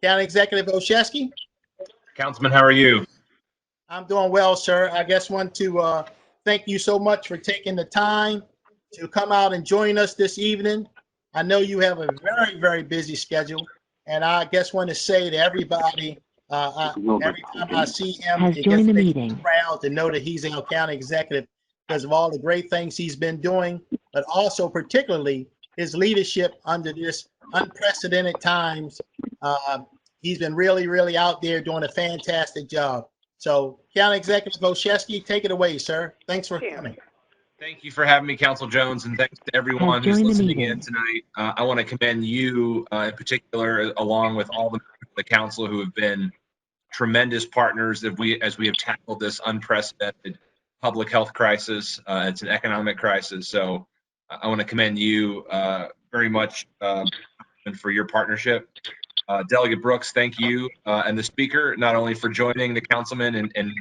County Executive Olszewski. Councilman, how are you? I'm doing well, sir. I just want to thank you so much for taking the time to come out and join us this evening. I know you have a very, very busy schedule, and I just want to say to everybody, every time I see him, it gets me proud to know that he's our county executive because of all the great things he's been doing, but also particularly his leadership under this unprecedented times. He's been really, really out there doing a fantastic job. So, County Executive Olszewski, take it away, sir. Thanks for coming. Thank you for having me, Council Jones, and thanks to everyone who's listening in tonight. I want to commend you in particular, along with all the council who have been tremendous partners as we have tackled this unprecedented public health crisis. It's an economic crisis, so I want to commend you very much for your partnership. Delegate Brooks, thank you, and the speaker, not only for joining the councilman and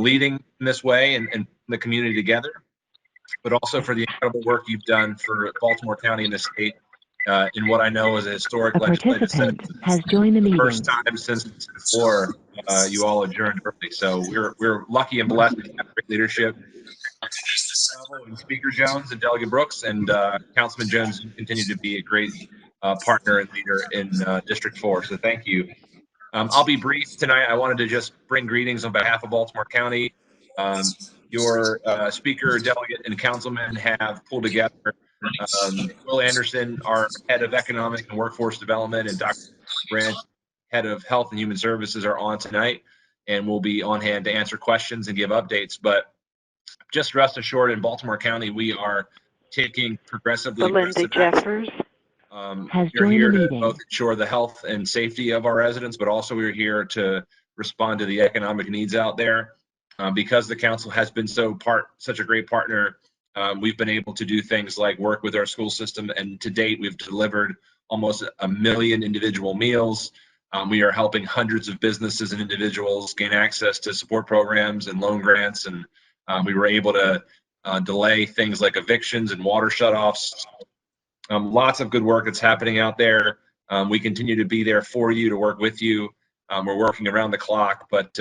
leading in this way and the community together, but also for the incredible work you've done for Baltimore County and the state in what I know is a historic legislative session. Has joined the meeting. First time since before you all adjourned early, so we're lucky and blessed to have great leadership. And Speaker Jones and Delegate Brooks and Councilman Jones continue to be a great partner and leader in District 4. So thank you. I'll be brief tonight. I wanted to just bring greetings on behalf of Baltimore County. Your speaker, delegate, and councilman have pulled together. Will Anderson, our head of economic and workforce development, and Dr. Branch, head of health and human services, are on tonight, and we'll be on hand to answer questions and give updates. But just rest assured, in Baltimore County, we are taking progressively aggressive action. We're here to both ensure the health and safety of our residents, but also we're here to respond to the economic needs out there. Because the council has been such a great partner, we've been able to do things like work with our school system, and to date we've delivered almost 1 million individual meals. We are helping hundreds of businesses and individuals gain access to support programs and loan grants, and we were able to delay things like evictions and water shutoffs. Lots of good work that's happening out there. We continue to be there for you, to work with you. We're working around the clock, but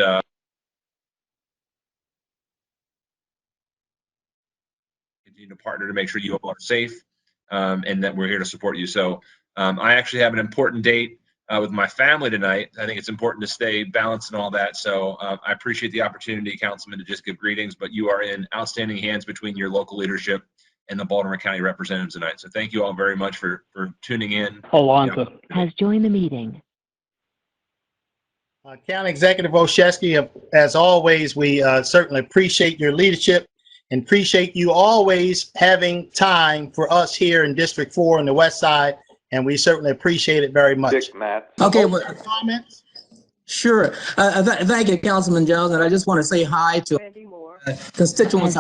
continue to partner to make sure you all are safe and that we're here to support you. So I actually have an important date with my family tonight. I think it's important to stay balanced and all that. So I appreciate the opportunity, Councilman, to just give greetings, but you are in outstanding hands between your local leadership and the Baltimore County representatives tonight. So thank you all very much for tuning in. Alonzo has joined the meeting. County Executive Olszewski, as always, we certainly appreciate your leadership and appreciate you always having time for us here in District 4 on the West Side, and we certainly appreciate it very much. Okay, well, comments? Sure. Thank you, Councilman Jones, and I just want to say hi to constituents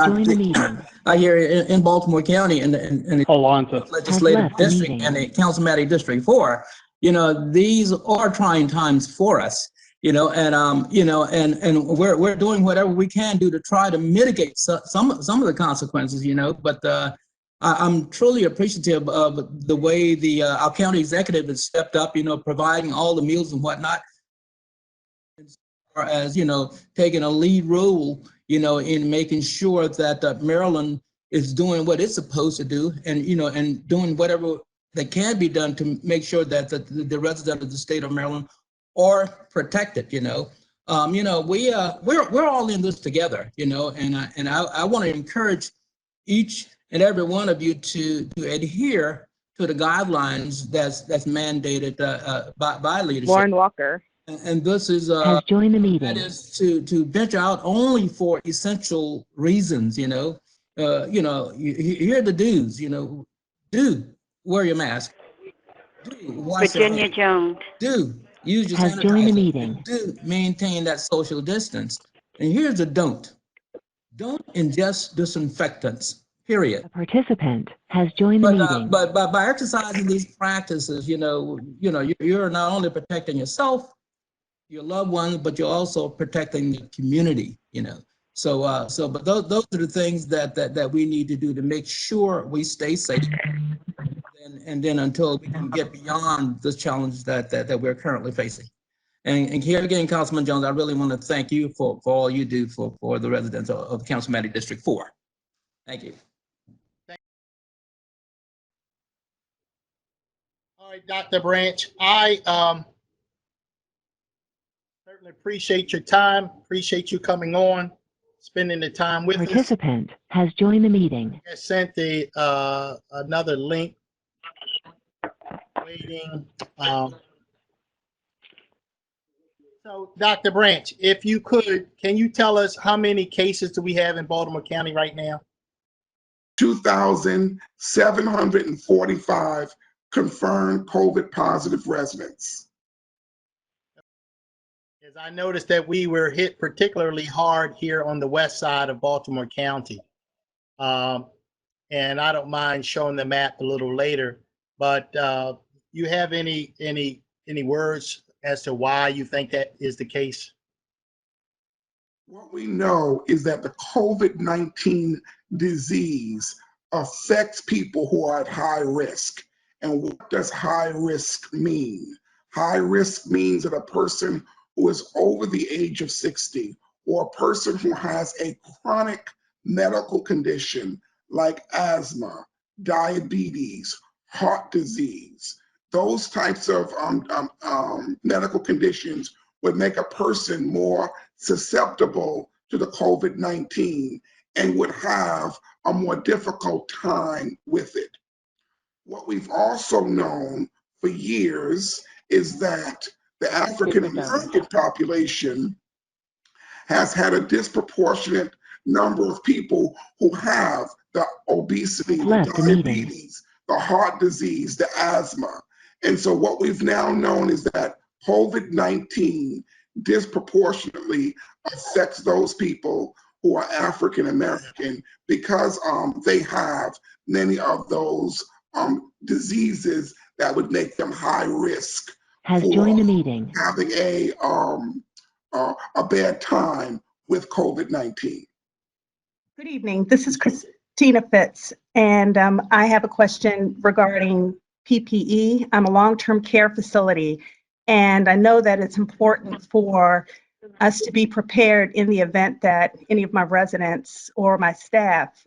here in Baltimore County and the legislative district and the councilman District 4. You know, these are trying times for us. You know, and we're doing whatever we can do to try to mitigate some of the consequences. You know, but I'm truly appreciative of the way our county executive has stepped up. You know, providing all the meals and whatnot, as you know, taking a lead role. You know, in making sure that Maryland is doing what it's supposed to do, and you know, and doing whatever that can be done to make sure that the residents of the state of Maryland are protected. You know, we're all in this together. You know, and I want to encourage each and every one of you to adhere to the guidelines that's mandated by leadership. Lauren Walker. And this is has joined the meeting. That is to venture out only for essential reasons. You know, here are the do's. You know, do wear your mask. Do wash Virginia Jones. Do use your has sanitizer. Joined the meeting. Do maintain that social distance. And here's the don't. Don't ingest disinfectants. Period. A participant has joined the meeting. But by exercising these practices, you're not only protecting yourself, your loved ones, but you're also protecting the community. You know. But those are the things that we need to do to make sure we stay safe. and then until we can get beyond the challenges that we're currently facing. And here again, Councilman Jones, I really want to thank you for all you do for the residents of Councilman District 4. Thank you. All right, Dr. Branch, I certainly appreciate your time, appreciate you coming on, spending the time with us. Participant has joined the meeting. I sent another link. Waiting. So, Dr. Branch, if you could, can you tell us how many cases do we have in Baltimore County right now? 2,745 confirmed COVID positive residents. As I noticed that we were hit particularly hard here on the west side of Baltimore County. And I don't mind showing the map a little later, but you have any words as to why you think that is the case? What we know is that the COVID-19 disease affects people who are at high risk. And what does high risk mean? High risk means that a person who is over the age of 60 or a person who has a chronic medical condition like asthma, diabetes, heart disease, those types of medical conditions would make a person more susceptible to the COVID-19 and would have a more difficult time with it. What we've also known for years is that the African American population has had a disproportionate number of people who have the obesity, the diabetes, the heart disease, the asthma. And so what we've now known is that COVID-19 disproportionately affects those people who are African American because they have many of those diseases that would make them high risk Has joined the meeting. Having a bad time with COVID-19. Good evening. This is Christina Fitz, and I have a question regarding PPE. I'm a long-term care facility, and I know that it's important for us to be prepared in the event that any of my residents or my staff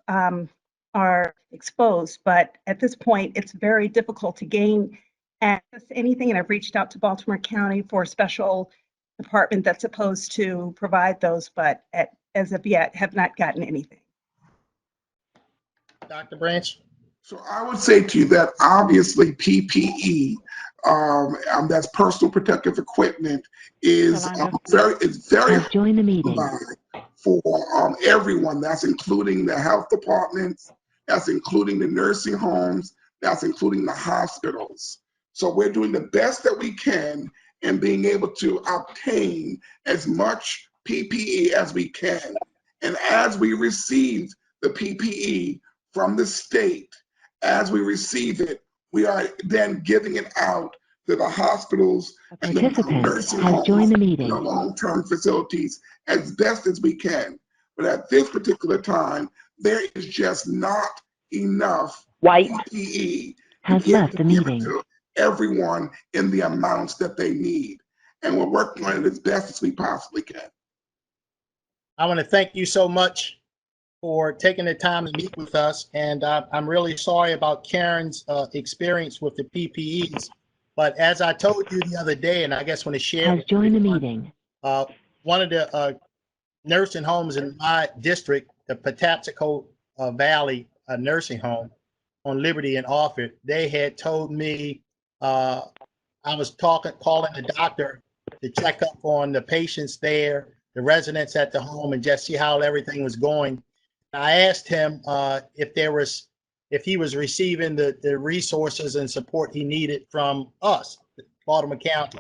are exposed. But at this point, it's very difficult to gain access to anything, and I've reached out to Baltimore County for a special department that's supposed to provide those, but as of yet have not gotten anything. Dr. Branch? So I would say to you that obviously PPE, that's personal protective equipment, is very joined the meeting for everyone. That's including the health departments, that's including the nursing homes, that's including the hospitals. So we're doing the best that we can in being able to obtain as much PPE as we can. And as we receive the PPE from the state, as we receive it, we are then giving it out to the hospitals and the nursing homes and the long-term facilities as best as we can. But at this particular time, there is just not enough PPE to everyone in the amounts that they need. And we're working on it as best as we possibly can. I want to thank you so much for taking the time to meet with us. And I'm really sorry about Karen's experience with the PPEs. But as I told you the other day, and I guess when it shared, has joined the meeting. One of the nursing homes in my district, the Patapsco Valley nursing home on Liberty and Orford, they had told me, I was calling the doctor to check up on the patients there, the residents at the home, and just see how everything was going. I asked him if he was receiving the resources and support he needed from us, Baltimore County,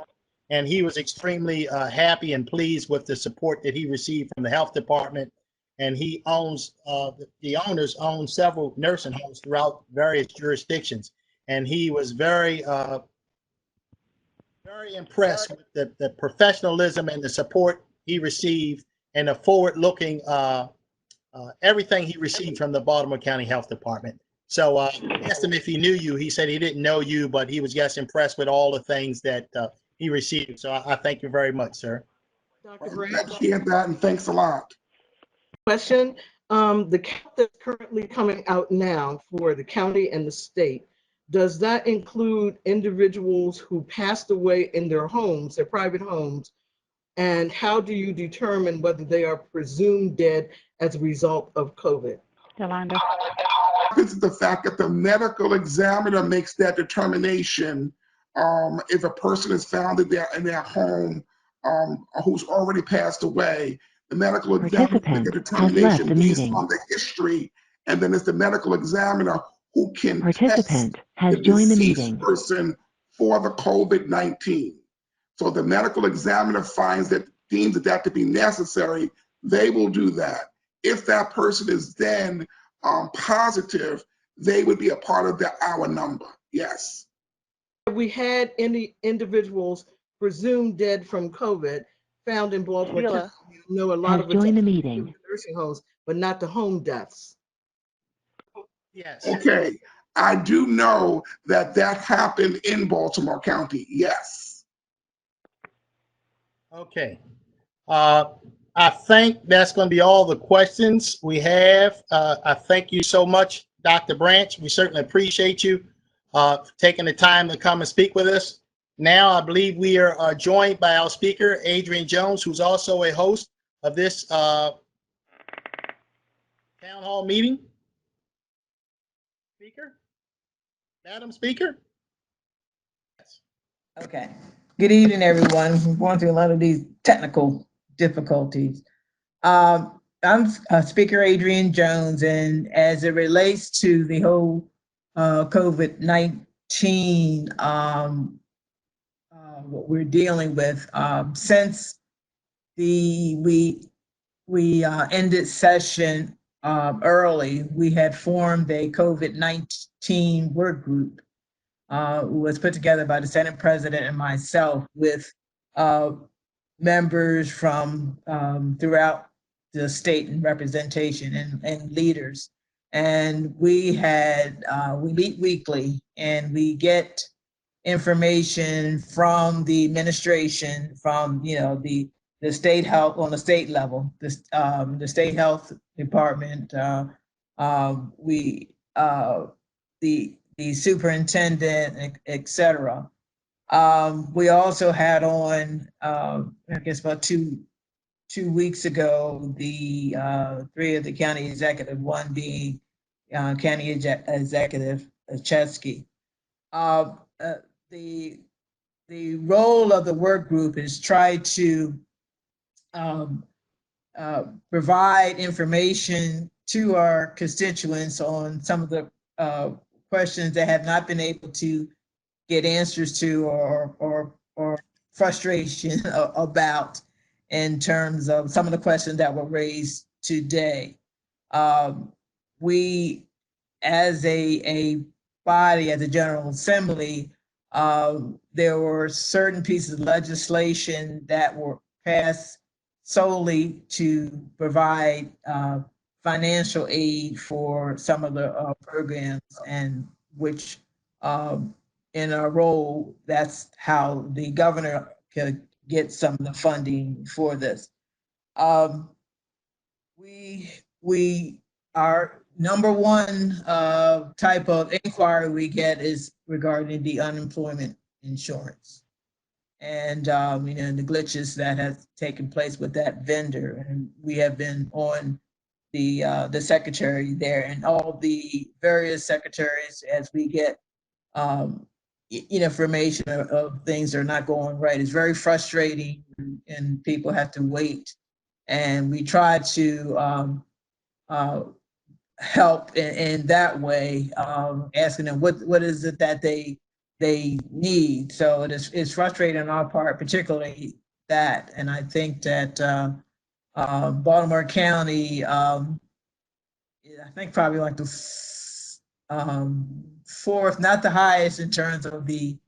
and he was extremely happy and pleased with the support that he received from the health department. And he owns, the owners own several nursing homes throughout various jurisdictions, and he was very impressed with the professionalism and the support he received and the forward-looking everything he received from the Baltimore County Health Department. So I asked him if he knew you. He said he didn't know you, but he was just impressed with all the things that he received. So I thank you very much, sir. Dr. I Branch, appreciate that, and thanks a lot. question. The count that's currently coming out now for the county and the state, does that include individuals who passed away in their homes, their private homes? And how do you determine whether they are presumed dead as a result of COVID? Yolanda. This is the fact that the medical examiner makes that determination. If a person is found in their home who's already passed away, the medical examiner makes a Participant has left determination the based meeting. on the history, and then it's the medical examiner who can test Participant has the joined the deceased meeting. person for the COVID-19. So the medical examiner deems that to be necessary, they will do that. If that person is then positive, they would be a part of our number. Yes. Have we had any individuals presumed dead from COVID found in Baltimore County? You know, a lot Has of it's joined the meeting. nursing homes, but not the home deaths. Yes. Okay. I do know that happened in Baltimore County. Yes. Okay. I think that's going to be all the questions we have. I thank you so much, Dr. Branch. We certainly appreciate you taking the time to come and speak with us. Now, I believe we are joined by our speaker, Adrienne Jones, who's also a host of this town hall meeting. Speaker? Madam Speaker? Yes. Okay. Good evening, everyone. We're going through a lot of these technical difficulties. I'm Speaker Adrienne Jones, and as it relates to the whole COVID-19, what we're dealing with, since we ended session early, we had formed a COVID-19 work group. Was put together by the Senate President and myself with members from throughout the state and representation and leaders. And we meet weekly, and we get information from the administration, from the state health on the state level, the state health department, the superintendent, et cetera. We also had on, I guess about two weeks ago, the three of the county executive, one being County Executive Olszewski. The role of the work group is try to provide information to our constituents on some of the questions that have not been able to get answers to, or frustration about, in terms of some of the questions that were raised today. We, as a body, as a General Assembly, there were certain pieces of legislation that were passed solely to provide financial aid for some of the programs, and which in our role, that's how the governor could get some of the funding for this. Our number one type of inquiry we get is regarding the unemployment insurance, and the glitches that have taken place with that vendor. And we have been on the secretary there and all the various secretaries as we get information of things that are not going right. It's very frustrating, and people have to wait. And we try to help in that way, asking them what is it that they need. So it's frustrating on our part, particularly that. And I think that Baltimore County, I think probably like the fourth, not the highest in terms of the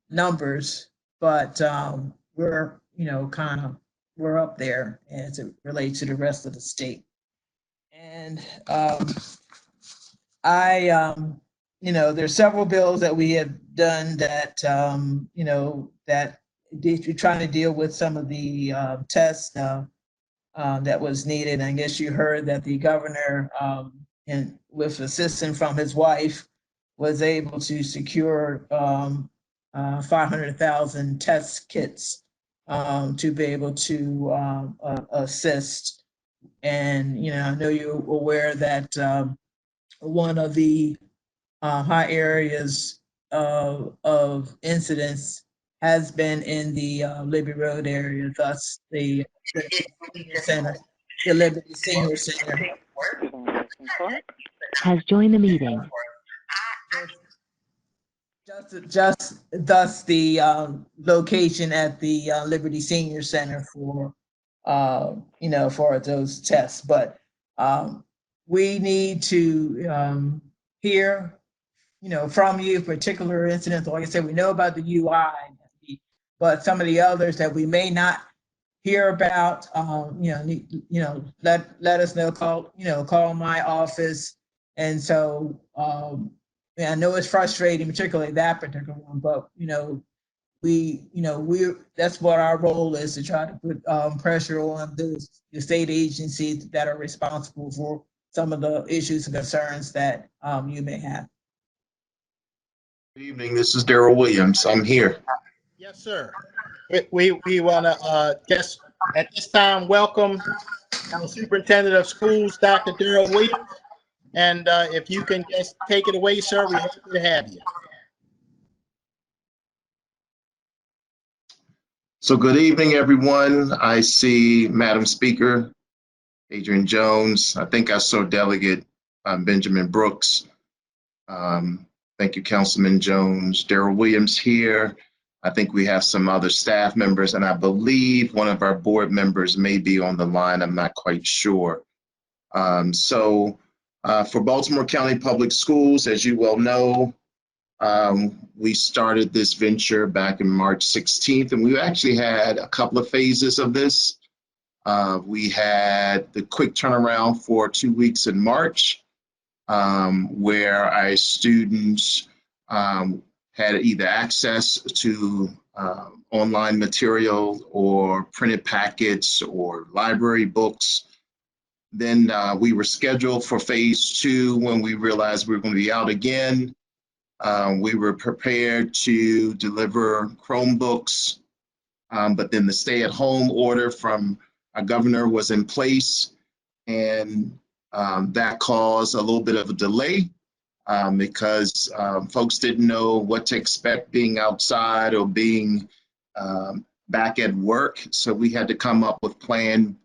numbers, but we're up there as it relates to the rest of the state. And there's several bills that we have done that, that you're trying to deal with some of the tests that was needed. I guess you heard that the governor, and with assistance from his wife, was able to secure 500,000 test kits to be able to assist. And, I know you're aware that one of the high areas of incidents has been in the Liberty Road area, thus the Senior Center, the Liberty Senior Center. Has joined the meeting. Just thus the location at the Liberty Senior Center for for those tests. But we need to hear from you particular incidents. Like I said, we know about the UI, but some of the others that we may not hear about, let us know. Call my office. And so I know it's frustrating, particularly that particular one, but that's what our role is, to try to put pressure on the state agencies that are responsible for some of the issues and concerns that you may have. Good evening, this is Darryl Williams. I'm here. Yes, sir. We want to just at this time welcome our Superintendent of Schools, Dr. Darryl Williams. And if you can just take it away, sir, we're happy to have you. So good evening, everyone. I see Madam Speaker, Adrienne Jones. I think I saw Delegate Benjamin Brooks. Thank you, Councilman Jones. Darryl Williams here. I think we have some other staff members, and I believe one of our board members may be on the line. I'm not quite sure. For Baltimore County Public Schools, as you well know, we started this venture back in March 16th, and we actually had a couple of phases of this. We had the quick turnaround for 2 weeks in March, where our students had either access to online material or printed packets or library books. Then we were scheduled for phase 2 when we realized we were going to be out again. We were prepared to deliver Chromebooks, but then the stay-at-home order from our governor was in place, and that caused a little bit of a delay because folks didn't know what to expect being outside or being back at work. So we had to come up with Plan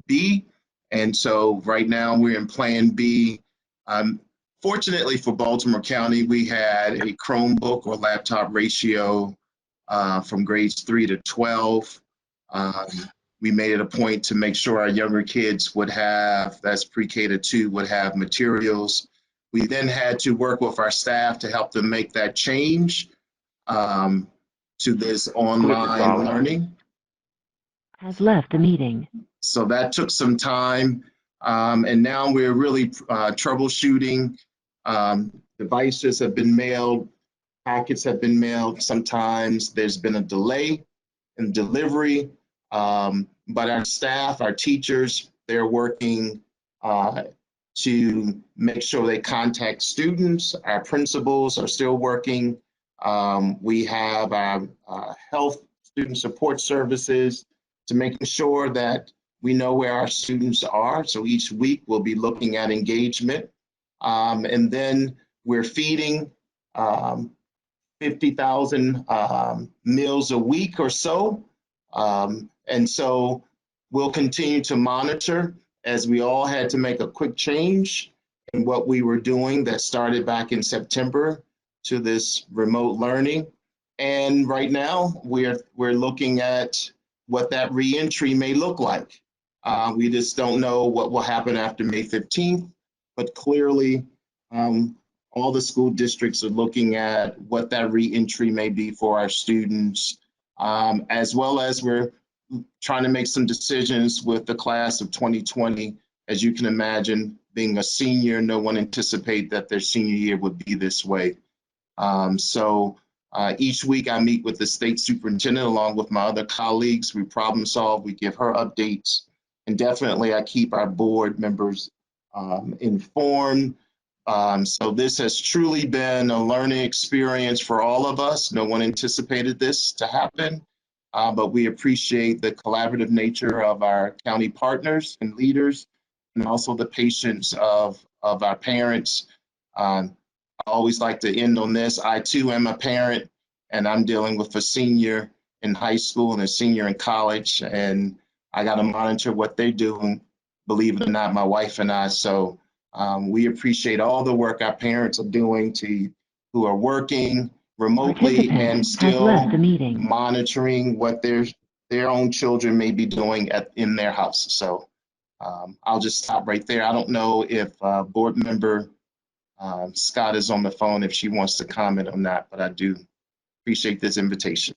B. And so right now we're in Plan B. Fortunately for Baltimore County, we had a Chromebook or laptop ratio from grades 3 to 12. We made it a point to make sure our younger kids would have, that's pre-K to 2, would have materials. We then had to work with our staff to help them make that change to this online learning. Has left the meeting. So that took some time. And now we're really troubleshooting. Devices have been mailed, packets have been mailed. Sometimes there's been a delay in delivery, but our staff, our teachers, they're working to make sure they contact students. Our principals are still working. We have our health student support services to making sure that we know where our students are. So each week we'll be looking at engagement. And then we're feeding 50,000 meals a week or so. And so we'll continue to monitor, as we all had to make a quick change in what we were doing that started back in September to this remote learning. And right now we're looking at what that reentry may look like. We just don't know what will happen after May 15th, but clearly all the school districts are looking at what that reentry may be for our students, as well as we're trying to make some decisions with the class of 2020. As you can imagine, being a senior, no one anticipated that their senior year would be this way. Each week I meet with the state superintendent along with my other colleagues. We problem solve, we give her updates, and definitely I keep our board members informed. So this has truly been a learning experience for all of us. No one anticipated this to happen, but we appreciate the collaborative nature of our county partners and leaders, and also the patience of our parents. I always like to end on this. I too am a parent, and I'm dealing with a senior in high school and a senior in college, and I got to monitor what they're doing, believe it or not, my wife and I. So we appreciate all the work our parents are doing who are working remotely and still monitoring what their own children may be doing in their house. So I'll just stop right there. I don't know if board member Scott is on the phone, if she wants to comment on that, but I do appreciate this invitation.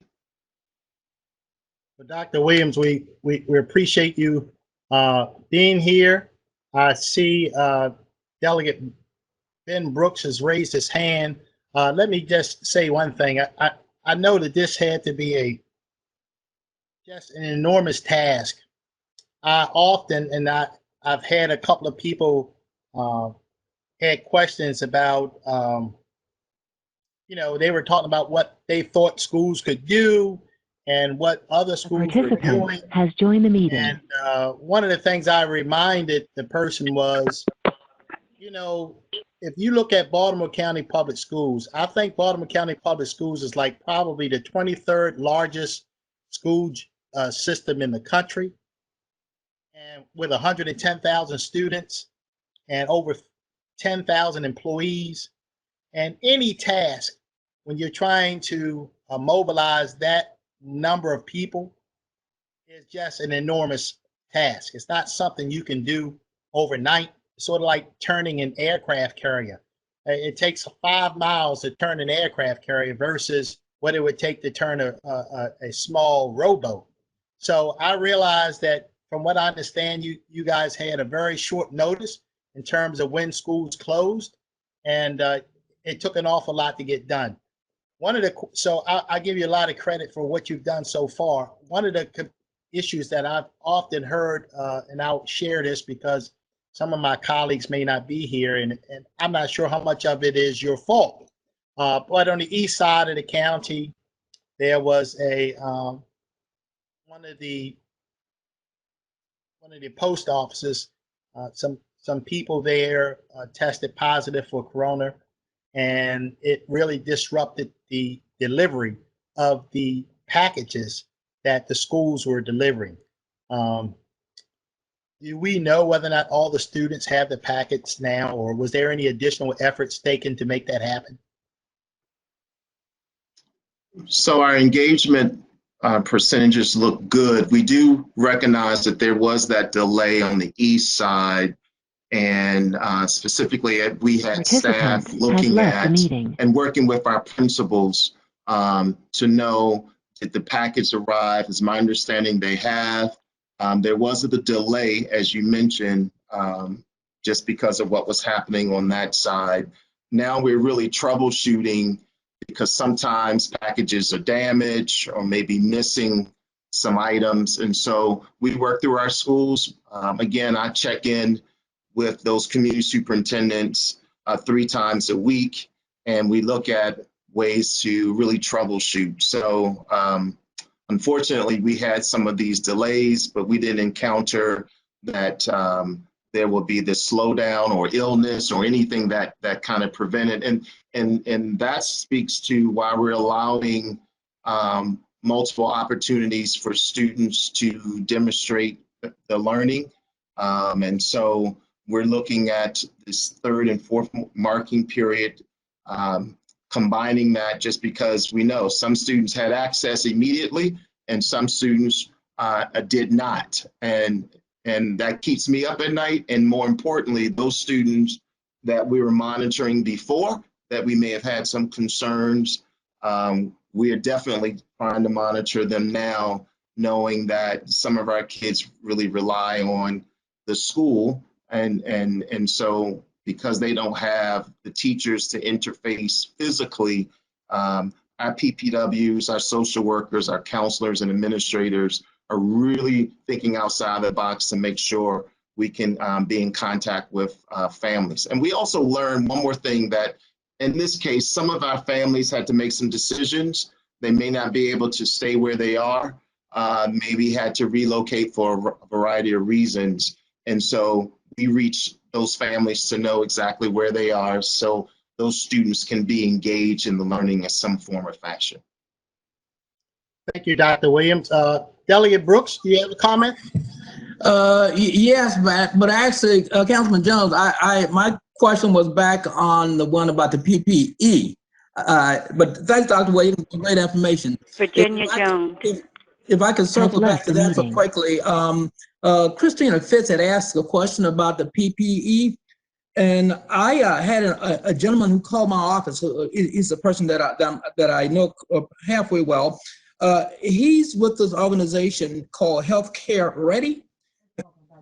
Well, Dr. Williams, we appreciate you being here. I see Delegate Ben Brooks has raised his hand. Let me just say one thing. I know that this had to be just an enormous task. I've had a couple of people had questions about, they were talking about what they thought schools could do and what other schools were doing. Has joined the meeting. And one of the things I reminded the person was, if you look at Baltimore County Public Schools, I think Baltimore County Public Schools is like probably the 23rd largest school system in the country, and with 110,000 students and over 10,000 employees. And any task, when you're trying to mobilize that number of people, is just an enormous task. It's not something you can do overnight. It's sort of like turning an aircraft carrier. It takes 5 miles to turn an aircraft carrier versus what it would take to turn a small rowboat. So I realized that, from what I understand, you guys had a very short notice in terms of when schools closed, and it took an awful lot to get done. So I give you a lot of credit for what you've done so far. One of the issues that I've often heard, and I'll share this because some of my colleagues may not be here, and I'm not sure how much of it is your fault. But on the east side of the county, there was one of the post offices, some people there tested positive for corona, and it really disrupted the delivery of the packages that the schools were delivering. Do we know whether or not all the students have the packets now, or was there any additional efforts taken to make that happen? So our engagement percentages look good. We do recognize that there was that delay on the east side, and specifically we had staff looking at and working with our principals to know, did the packets arrive? Is my understanding they have. There was a delay, as you mentioned, just because of what was happening on that side. Now we're really troubleshooting, because sometimes packages are damaged or maybe missing some items. And so we work through our schools. Again, I check in with those community superintendents 3 times a week, and we look at ways to really troubleshoot. So unfortunately, we had some of these delays, but we didn't encounter that there will be this slowdown or illness or anything that kind of prevented. And that speaks to why we're allowing multiple opportunities for students to demonstrate the learning. And so we're looking at this 3rd and 4th marking period, combining that, just because we know some students had access immediately and some students did not. And that keeps me up at night. And more importantly, those students that we were monitoring before, that we may have had some concerns, we are definitely trying to monitor them now, knowing that some of our kids really rely on the school And so because they don't have the teachers to interface physically, our PPWs, our social workers, our counselors and administrators are really thinking outside the box to make sure we can be in contact with families. And we also learned one more thing, that in this case, some of our families had to make some decisions. They may not be able to stay where they are, maybe had to relocate for a variety of reasons. And so we reach those families to know exactly where they are, so those students can be engaged in the learning in some form or fashion. Thank you, Dr. Williams. Delegate Brooks, do you have a comment? Yes, but actually, Councilman Jones, my question was back on the one about the PPE. But thanks, Dr. Williams, for great information. Virginia Jones. If I could circle back to that so meeting. quickly, Christina Fitz had asked a question about the PPE. And I had a gentleman who called my office. He's a person that I know halfway well. He's with this organization called Healthcare Ready.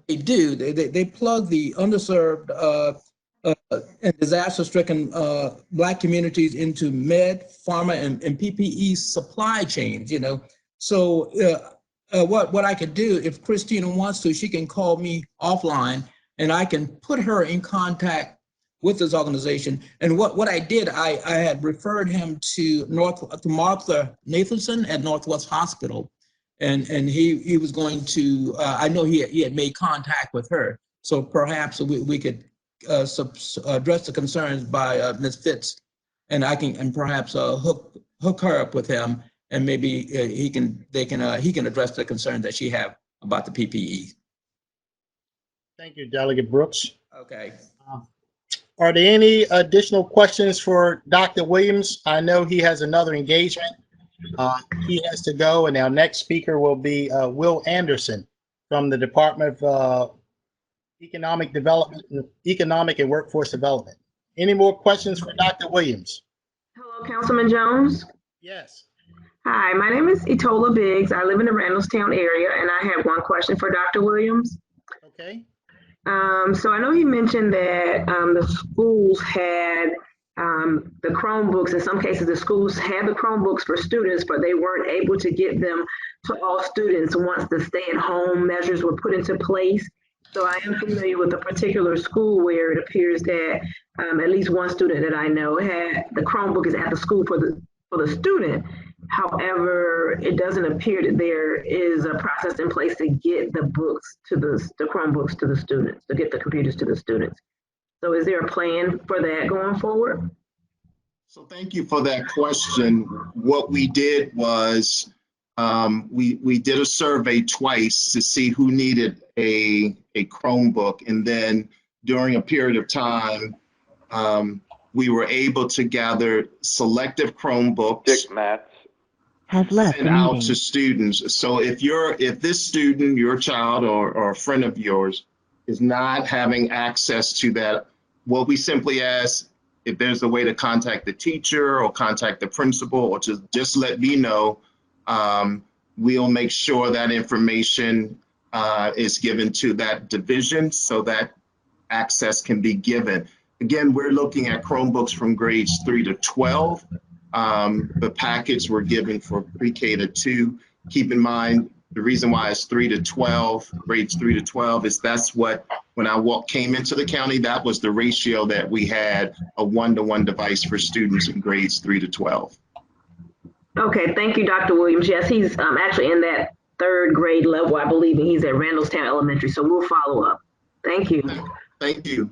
They plug the underserved and disaster-stricken Black communities into med, pharma, and PPE supply chains. You know, so what I could do, if Christina wants to, she can call me offline, and I can put her in contact with this organization. And what I did, I had referred him to Martha Nathanson at Northwest Hospital, and he was going to. I know he had made contact with her, so perhaps we could address the concerns by Ms. Fitz, and perhaps hook her up with him, and maybe he can address the concerns that she have about the PPE. Thank you, Delegate Brooks. Okay. Are there any additional questions for Dr. Williams? I know he has another engagement. He has to go, and our next speaker will be Will Anderson from the Department of Economic and Workforce Development. Any more questions for Dr. Williams? Hello, Councilman Jones. Yes. Hi, my name is Etola Biggs. I live in the Randallstown area, and I have one question for Dr. Williams. Okay. So I know he mentioned that the schools had the Chromebooks. In some cases, the schools had the Chromebooks for students, but they weren't able to get them to all students once the stay-at-home measures were put into place. So I am familiar with a particular school where it appears that at least one student that I know had the Chromebook is at the school for the student. However, it doesn't appear that there is a process in place to get the books to the Chromebooks to the students, to get the computers to the students. So is there a plan for that going forward? So thank you for that question. What we did was we did a survey twice to see who needed a Chromebook. And then during a period of time, we were able to gather selective Chromebooks Has left sent the out meeting. to students. So if this student, your child or a friend of yours is not having access to that, what we simply ask, if there's a way to contact the teacher or contact the principal or just let me know, we'll make sure that information is given to that division so that access can be given. Again, we're looking at Chromebooks from grades 3 to 12. The packets were given for pre-K to 2. Keep in mind, the reason why it's 3 to 12, grades 3 to 12, is that's what, when I came into the county, that was the ratio that we had, a 1-to-1 device for students in grades 3 to 12. Okay, thank you, Dr. Williams. Yes, he's actually in that 3rd grade level, I believe, and he's at Randallstown Elementary, so we'll follow up. Thank you. Thank you.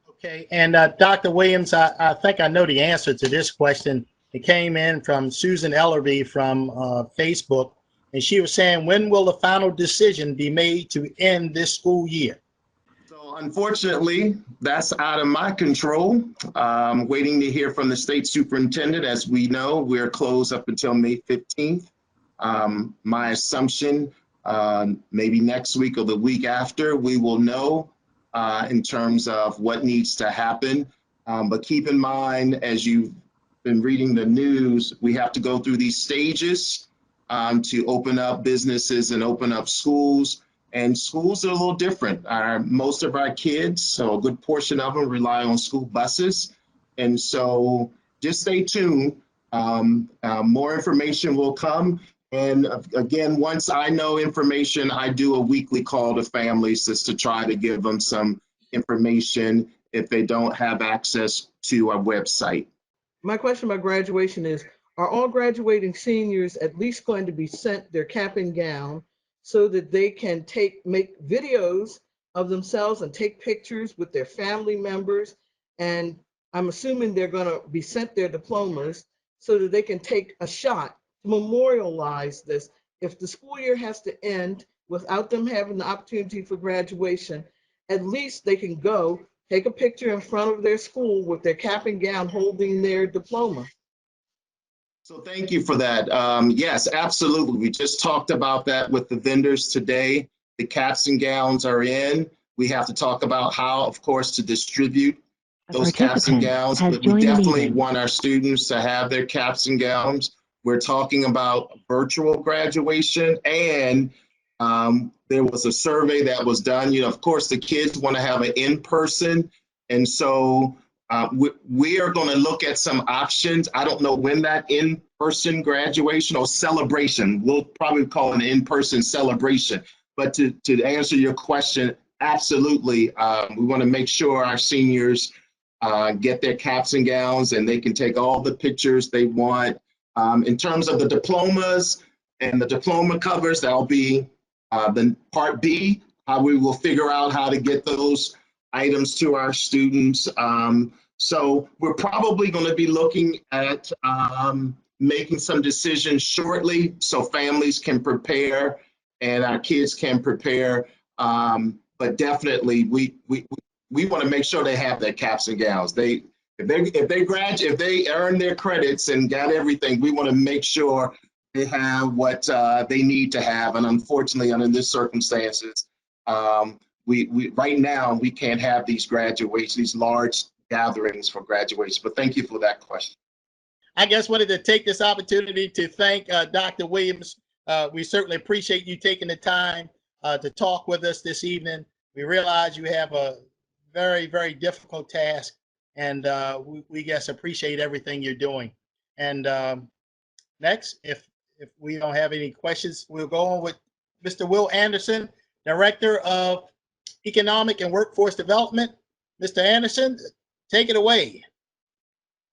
Okay, and Dr. Williams, I think I know the answer to this question. It came in from Susan Ellerby from Facebook, and she was saying, when will the final decision be made to end this school year? So unfortunately, that's out of my control. Waiting to hear from the state superintendent. As we know, we're closed up until May 15th. My assumption, maybe next week or the week after, we will know in terms of what needs to happen. But keep in mind, as you've been reading the news, we have to go through these stages to open up businesses and open up schools. And schools are a little different. Most of our kids, so a good portion of them, rely on school buses. And so just stay tuned. More information will come. And again, once I know information, I do a weekly call to families just to try to give them some information if they don't have access to our website. My question about graduation is, are all graduating seniors at least going to be sent their cap and gown so that they can make videos of themselves and take pictures with their family members? And I'm assuming they're going to be sent their diplomas so that they can take a shot to memorialize this. If the school year has to end without them having the opportunity for graduation, at least they can go take a picture in front of their school with their cap and gown holding their diploma. So thank you for that. Yes, absolutely. We just talked about that with the vendors today. The caps and gowns are in. We have to talk about how, of course, to distribute those caps and gowns, but we definitely want our students to have their caps and gowns. We're talking about virtual graduation, and there was a survey that was done. Of course, the kids want to have an in-person, and so we are going to look at some options. I don't know when that in-person graduation or celebration, we'll probably call it an in-person celebration. But to answer your question, absolutely, we want to make sure our seniors get their caps and gowns and they can take all the pictures they want. In terms of the diplomas and the diploma covers, that'll be the part B, how we will figure out how to get those items to our students. So we're probably going to be looking at making some decisions shortly so families can prepare and our kids can prepare. But definitely we want to make sure they have their caps and gowns. If they earn their credits and got everything, we want to make sure they have what they need to have. And unfortunately, under this circumstances, we right now we can't have these graduations, these large gatherings for graduation. But thank you for that question. I just wanted to take this opportunity to thank Dr. Williams. We certainly appreciate you taking the time to talk with us this evening. We realize you have a very, very difficult task, and we just appreciate everything you're doing. And next, if we don't have any questions, we'll go on with Mr. Will Anderson, Director of Economic and Workforce Development. Mr. Anderson, take it away.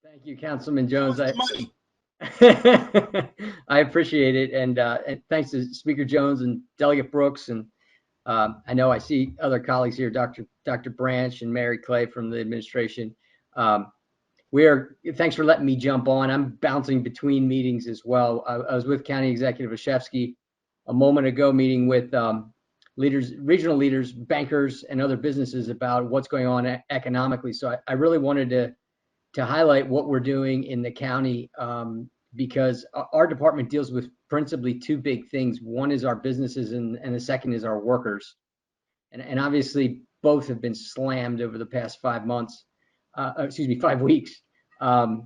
Thank you, Councilman Jones. I appreciate it, and thanks to Speaker Jones and Delegate Brooks, and I know I see other colleagues here, Dr. Branch and Mary Clay from the administration. Thanks for letting me jump on. I'm bouncing between meetings as well. I was with County Executive Olszewski a moment ago, meeting with leaders, regional leaders, bankers, and other businesses about what's going on economically. So I really wanted to highlight what we're doing in the county because our department deals with principally two big things. One is our businesses and the second is our workers. And obviously both have been slammed over the past 5 months, 5 weeks. But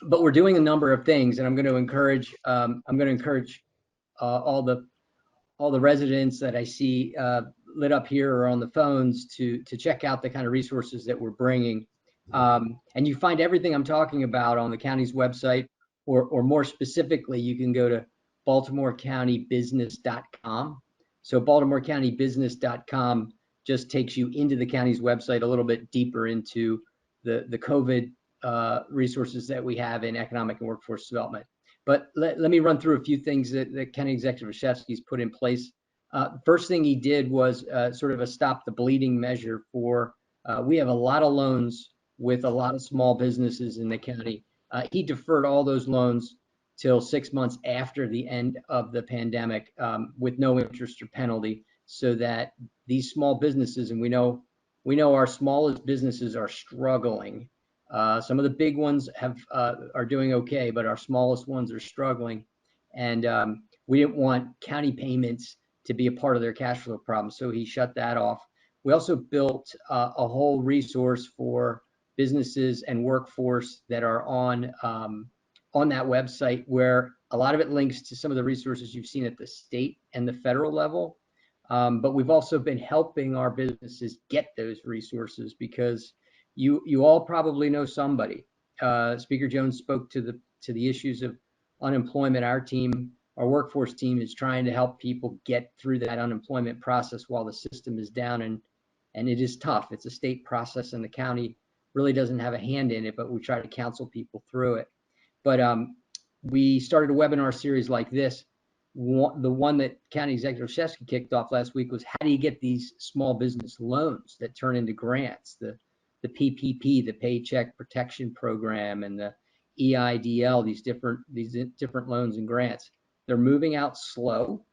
we're doing a number of things, and I'm going to encourage all the residents that I see lit up here or on the phones to check out the kind of resources that we're bringing. And you find everything I'm talking about on the county's website, or more specifically, you can go to baltimorecountybusiness.com. So baltimorecountybusiness.com just takes you into the county's website a little bit deeper into the COVID resources that we have in economic and workforce development. But let me run through a few things that the County Executive Olszewski's put in place. First thing he did was sort of a stop the bleeding measure for, we have a lot of loans with a lot of small businesses in the county. He deferred all those loans till 6 months after the end of the pandemic with no interest or penalty, so that these small businesses, and we know our smallest businesses are struggling. Some of the big ones are doing okay, but our smallest ones are struggling. And we didn't want county payments to be a part of their cash flow problem, so he shut that off. We also built a whole resource for businesses and workforce that are on that website, where a lot of it links to some of the resources you've seen at the state and the federal level. But we've also been helping our businesses get those resources because you all probably know somebody. Speaker Jones spoke to the issues of unemployment. Our workforce team is trying to help people get through that unemployment process while the system is down, and it is tough. It's a state process, and the county really doesn't have a hand in it, but we try to counsel people through it. But we started a webinar series like this. The one that County Executive Olszewski kicked off last week was how do you get these small business loans that turn into grants, the PPP, the Paycheck Protection Program, and the EIDL, these different loans and grants. They're moving out slow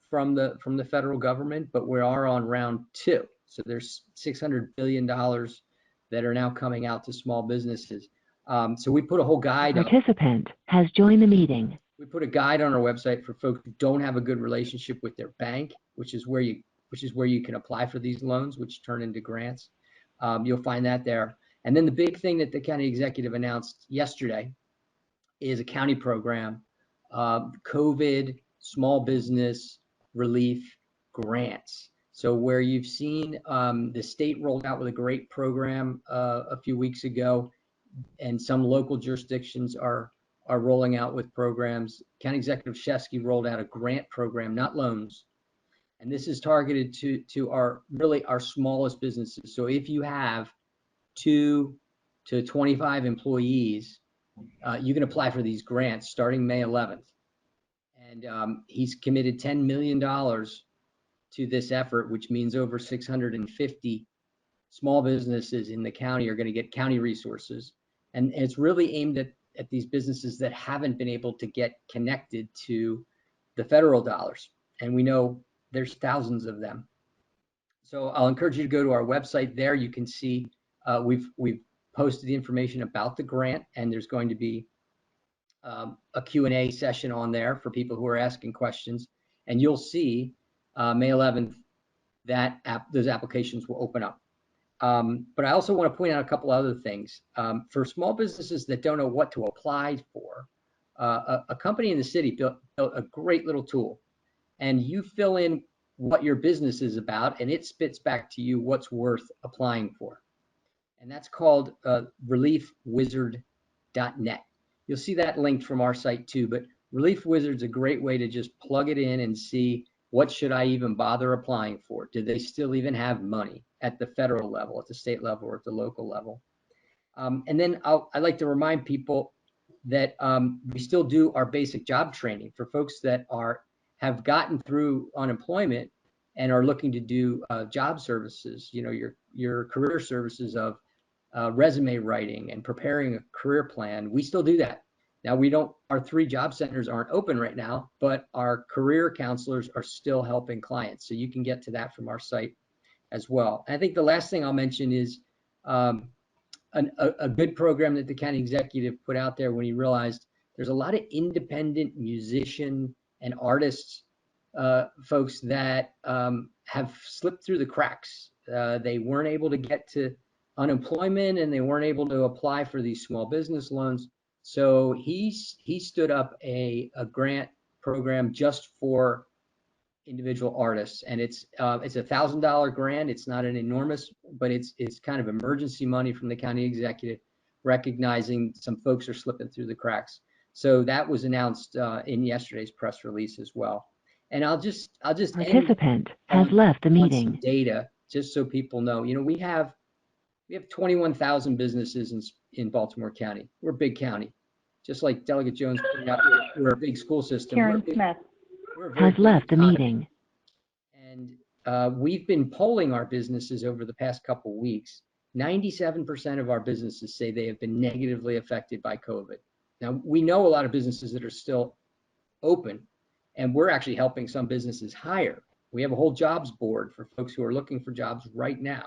from the federal government, but we are on round 2. So there's $600 billion that are now coming out to small businesses. So we put a whole guide. Participant has joined the meeting. We put a guide on our website for folks who don't have a good relationship with their bank, which is where you can apply for these loans, which turn into grants. You'll find that there. And then the big thing that the county executive announced yesterday is a county program, COVID small business relief grants. So where you've seen the state rolled out with a great program a few weeks ago, and some local jurisdictions are rolling out with programs. County Executive Olszewski rolled out a grant program, not loans. And this is targeted to our smallest businesses. So if you have 2 to 25 employees, you can apply for these grants starting May 11th. And he's committed $10 million to this effort, which means over 650 small businesses in the county are going to get county resources. And it's really aimed at these businesses that haven't been able to get connected to the federal dollars. And we know there's thousands of them. So I'll encourage you to go to our website. There you can see we've posted the information about the grant, and there's going to be a Q&A session on there for people who are asking questions. And you'll see May 11th that those applications will open up. But I also want to point out a couple other things. For small businesses that don't know what to apply for, a company in the city built a great little tool, and you fill in what your business is about, and it spits back to you what's worth applying for. And that's called reliefwizard.net. You'll see that linked from our site too, but Relief Wizard's a great way to just plug it in and see what should I even bother applying for? Do they still even have money at the federal level, at the state level, or at the local level? And then I'd like to remind people that we still do our basic job training for folks that have gotten through unemployment and are looking to do job services, your career services of resume writing and preparing a career plan. We still do that. Now our 3 job centers aren't open right now, but our career counselors are still helping clients. So you can get to that from our site as well. And I think the last thing I'll mention is a good program that the county executive put out there when he realized there's a lot of independent musician and artists, folks that have slipped through the cracks. They weren't able to get to unemployment, and they weren't able to apply for these small business loans. So he stood up a grant program just for individual artists, and it's $1,000 grant. It's not an enormous, but it's kind of emergency money from the county executive, recognizing some folks are slipping through the cracks. So that was announced in yesterday's press release as well. And I'll just Participant has left the meeting. Some data, just so people know. We have 21,000 businesses in Baltimore County. We're a big county. Just like Delegate Jones pointed out, we're a big school system. Karen Smith has left the meeting. And we've been polling our businesses over the past couple of weeks. 97% of our businesses say they have been negatively affected by COVID. Now, we know a lot of businesses that are still open, and we're actually helping some businesses hire. We have a whole jobs board for folks who are looking for jobs right now.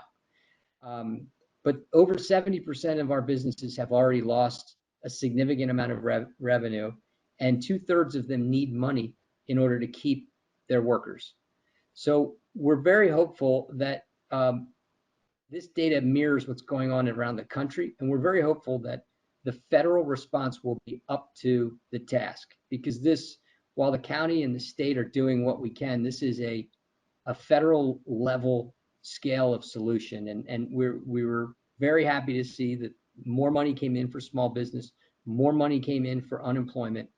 But over 70% of our businesses have already lost a significant amount of revenue, and 2/3 of them need money in order to keep their workers. So we're very hopeful that this data mirrors what's going on around the country, and we're very hopeful that the federal response will be up to the task, because while the county and the state are doing what we can, this is a a federal level scale of solution. And we were very happy to see that more money came in for small business, more money came in for unemployment.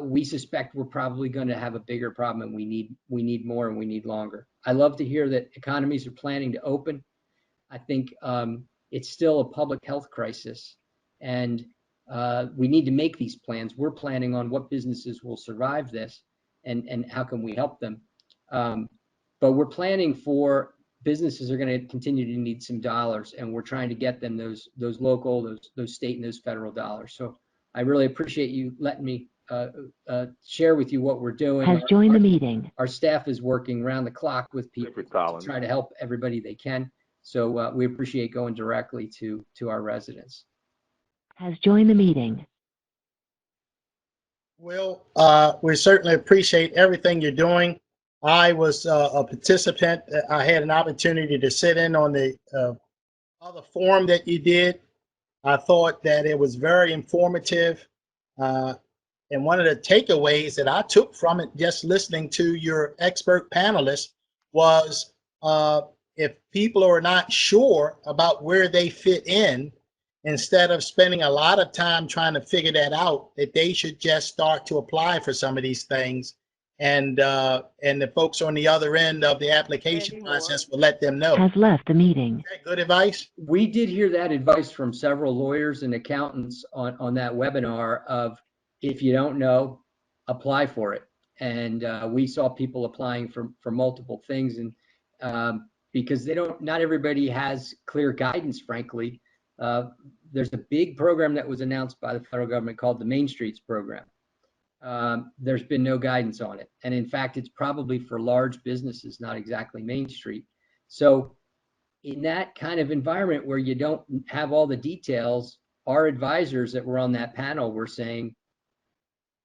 We suspect we're probably going to have a bigger problem, and we need more and we need longer. I love to hear that economies are planning to open. I think it's still a public health crisis, and we need to make these plans. We're planning on what businesses will survive this and how can we help them. But we're planning for businesses are going to continue to need some dollars, and we're trying to get them those local, those state and those federal dollars. So I really appreciate you letting me share with you what we're doing. Has joined the meeting. Our staff is working round the clock with people to try to help everybody they can. So we appreciate going directly to our residents. Has joined the meeting. Will, we certainly appreciate everything you're doing. I was a participant. I had an opportunity to sit in on the other forum that you did. I thought that it was very informative. And one of the takeaways that I took from it, just listening to your expert panelists, was if people are not sure about where they fit in, instead of spending a lot of time trying to figure that out, that they should just start to apply for some of these things. And the folks on the other end of the application process will let them know. Has left the meeting. Is that good advice? We did hear that advice from several lawyers and accountants on that webinar of, if you don't know, apply for it. And we saw people applying for multiple things, and because not everybody has clear guidance, frankly. There's a big program that was announced by the federal government called the Main Streets program. There's been no guidance on it. And in fact, it's probably for large businesses, not exactly Main Street. So in that kind of environment where you don't have all the details, our advisors that were on that panel were saying,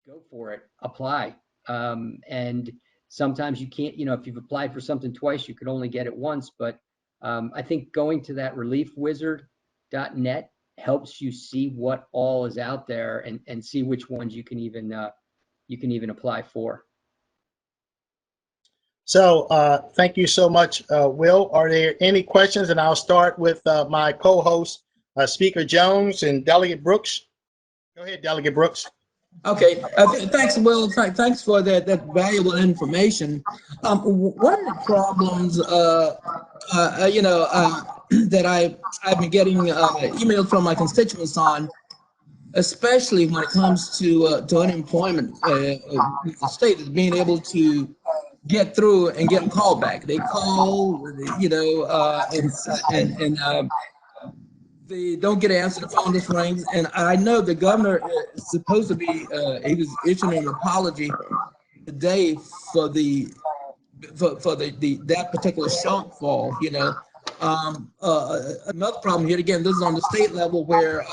go for it, apply. And sometimes you can't, if you've applied for something twice, you could only get it once. But I think going to that reliefwizard.net helps you see what all is out there and see which ones you can even apply for. So thank you so much, Will. Are there any questions? And I'll start with my co-host, Speaker Jones and Delegate Brooks. Go ahead, Delegate Brooks. Okay, thanks, Will. Thanks for that valuable information. One of the problems, that I've been getting emails from my constituents on, especially when it comes to unemployment, the state is being able to get through and get a call back. They call, and they don't get an answer. The phone just rings, and I know the governor is supposed to be. He was issuing an apology today for that particular shortfall. Another problem here again. This is on the state level where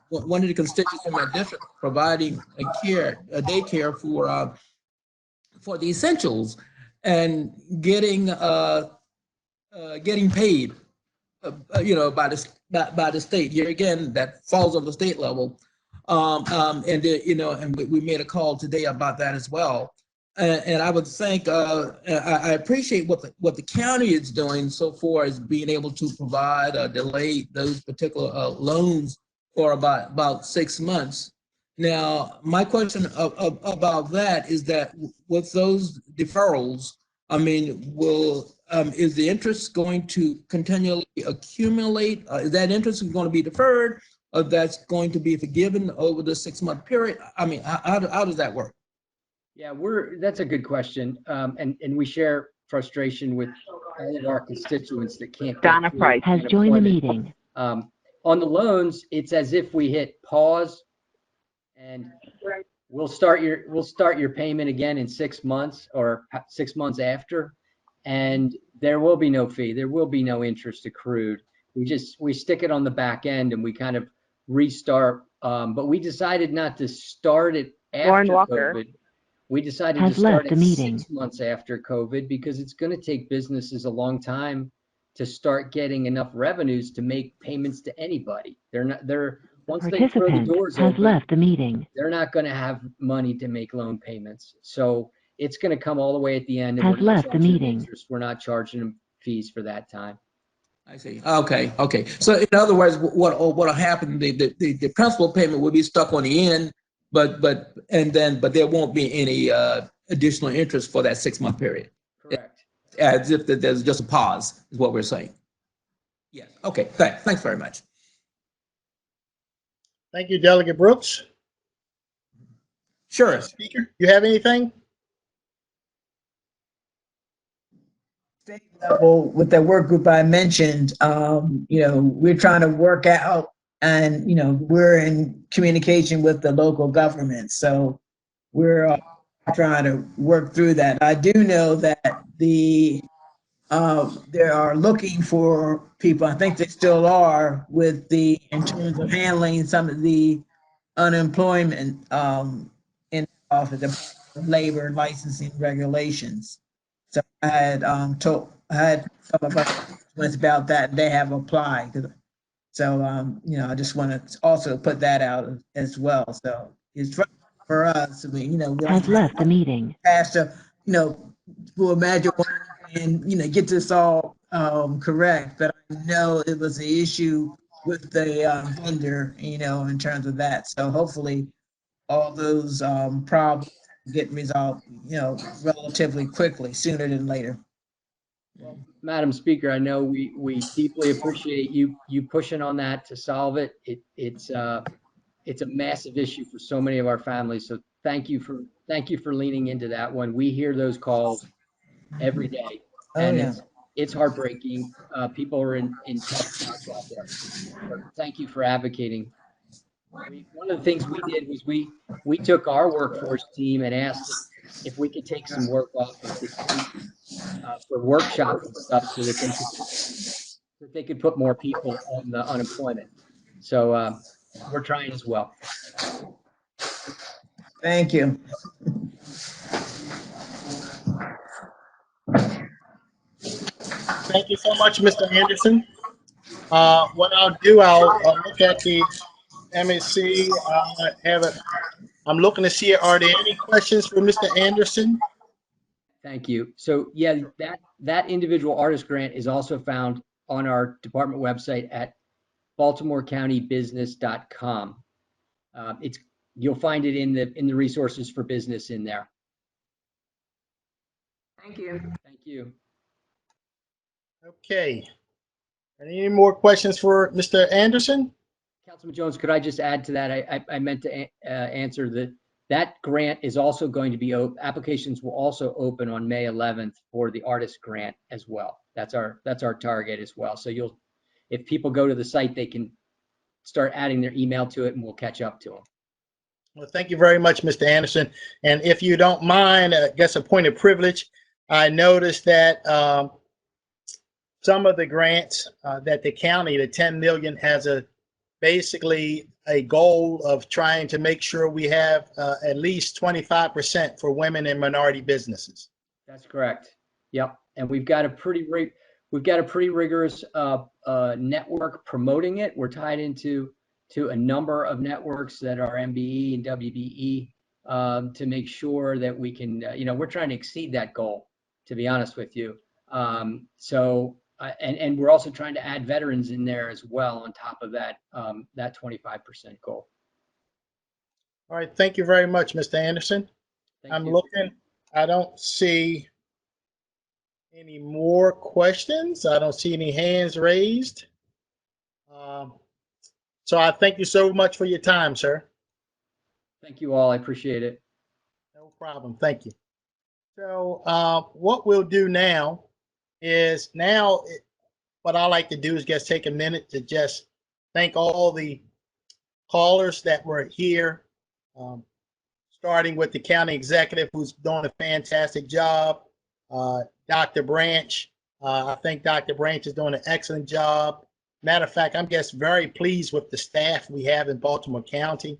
one of the constituents in my district providing a daycare for the essentials and getting paid. By the state. Here again, that falls on the state level, and we made a call today about that as well. And I would think I appreciate what the county is doing so far as being able to provide delay those particular loans for about 6 months. Now, my question about that is that with those deferrals, I mean, is the interest going to continually accumulate? Is that interest going to be deferred, or that's going to be forgiven over the 6-month period? I mean, how does that work? Yeah, that's a good question. And we share frustration with all of our constituents that can't. Donna Price has joined the meeting. On the loans, it's as if we hit pause and we'll start your payment again in 6 months or 6 months after. And there will be no fee. There will be no interest accrued. We stick it on the back end and we kind of restart. But we decided not to start it after COVID. We decided to start it 6 months after COVID because it's going to take businesses a long time to start getting enough revenues to make payments to anybody. Once they throw the doors open, left the meeting. They're not going to have money to make loan payments. So it's going to come all the way at the end. And Has we're not left the charging them meeting. interest. We're not charging them fees for that time. I see. Okay, okay. So in other words, what'll happen, the principal payment will be stuck on the end, but there won't be any additional interest for that 6-month period. Correct. As if there's just a pause, is what we're saying. Yes, okay, thanks very much. Thank you, Delegate Brooks. Sure. Speaker, you have anything? State level with that work group I mentioned, we're trying to work out, and we're in communication with the local government, so we're trying to work through that. I do know that they are looking for people. I think they still are in terms of handling some of the unemployment in the Office of Labor and Licensing Regulations. So I had some of us about that, and they have applied. So I just want to also put that out as well. So it's for us. I mean, Has left the meeting. has to, we'll imagine and get this all correct. But I know it was an issue with the vendor, in terms of that. So hopefully all those problems get resolved, relatively quickly, sooner than later. Madam Speaker, I know we deeply appreciate you pushing on that to solve it. It's a massive issue for so many of our families. So thank you for leaning into that one. We hear those calls every day, and it's heartbreaking. People are in tough spots out there. So thank you for advocating. One of the things we did was we took our workforce team and asked if we could take some work off of the team for workshops and stuff so that they could put more people on the unemployment. So we're trying as well. Thank you. Thank you so much, Mr. Anderson. What I'll do, I'll look at the MSC. I'm looking to see, are there any questions for Mr. Anderson? Thank you. So yeah, that individual artist grant is also found on our department website at baltimorecountybusiness.com. You'll find it in the resources for business in there. Thank you. Thank you. Okay. Any more questions for Mr. Anderson? Councilman Jones, could I just add to that? I meant to answer that grant is also going to be open. Applications will also open on May 11th for the artist grant as well. That's our target as well. So if people go to the site, they can start adding their email to it, and we'll catch up to them. Well, thank you very much, Mr. Anderson. And if you don't mind, I guess a point of privilege, I noticed that some of the grants that the county, the 10 million, has basically a goal of trying to make sure we have at least 25% for women and minority businesses. That's correct. Yep. And we've got a pretty rigorous network promoting it. We're tied into a number of networks that are MBE and WBE to make sure that we can, we're trying to exceed that goal, to be honest with you. And we're also trying to add veterans in there as well on top of that 25% goal. All right. Thank you very much, Mr. Anderson. I'm looking. I don't see any more questions. I don't see any hands raised. So I thank you so much for your time, sir. Thank you all. I appreciate it. No problem. Thank you. So what we'll do now is what I like to do is just take a minute to just thank all the callers that were here, starting with the county executive, who's doing a fantastic job. Dr. Branch, I think Dr. Branch is doing an excellent job. Matter of fact, I'm just very pleased with the staff we have in Baltimore County.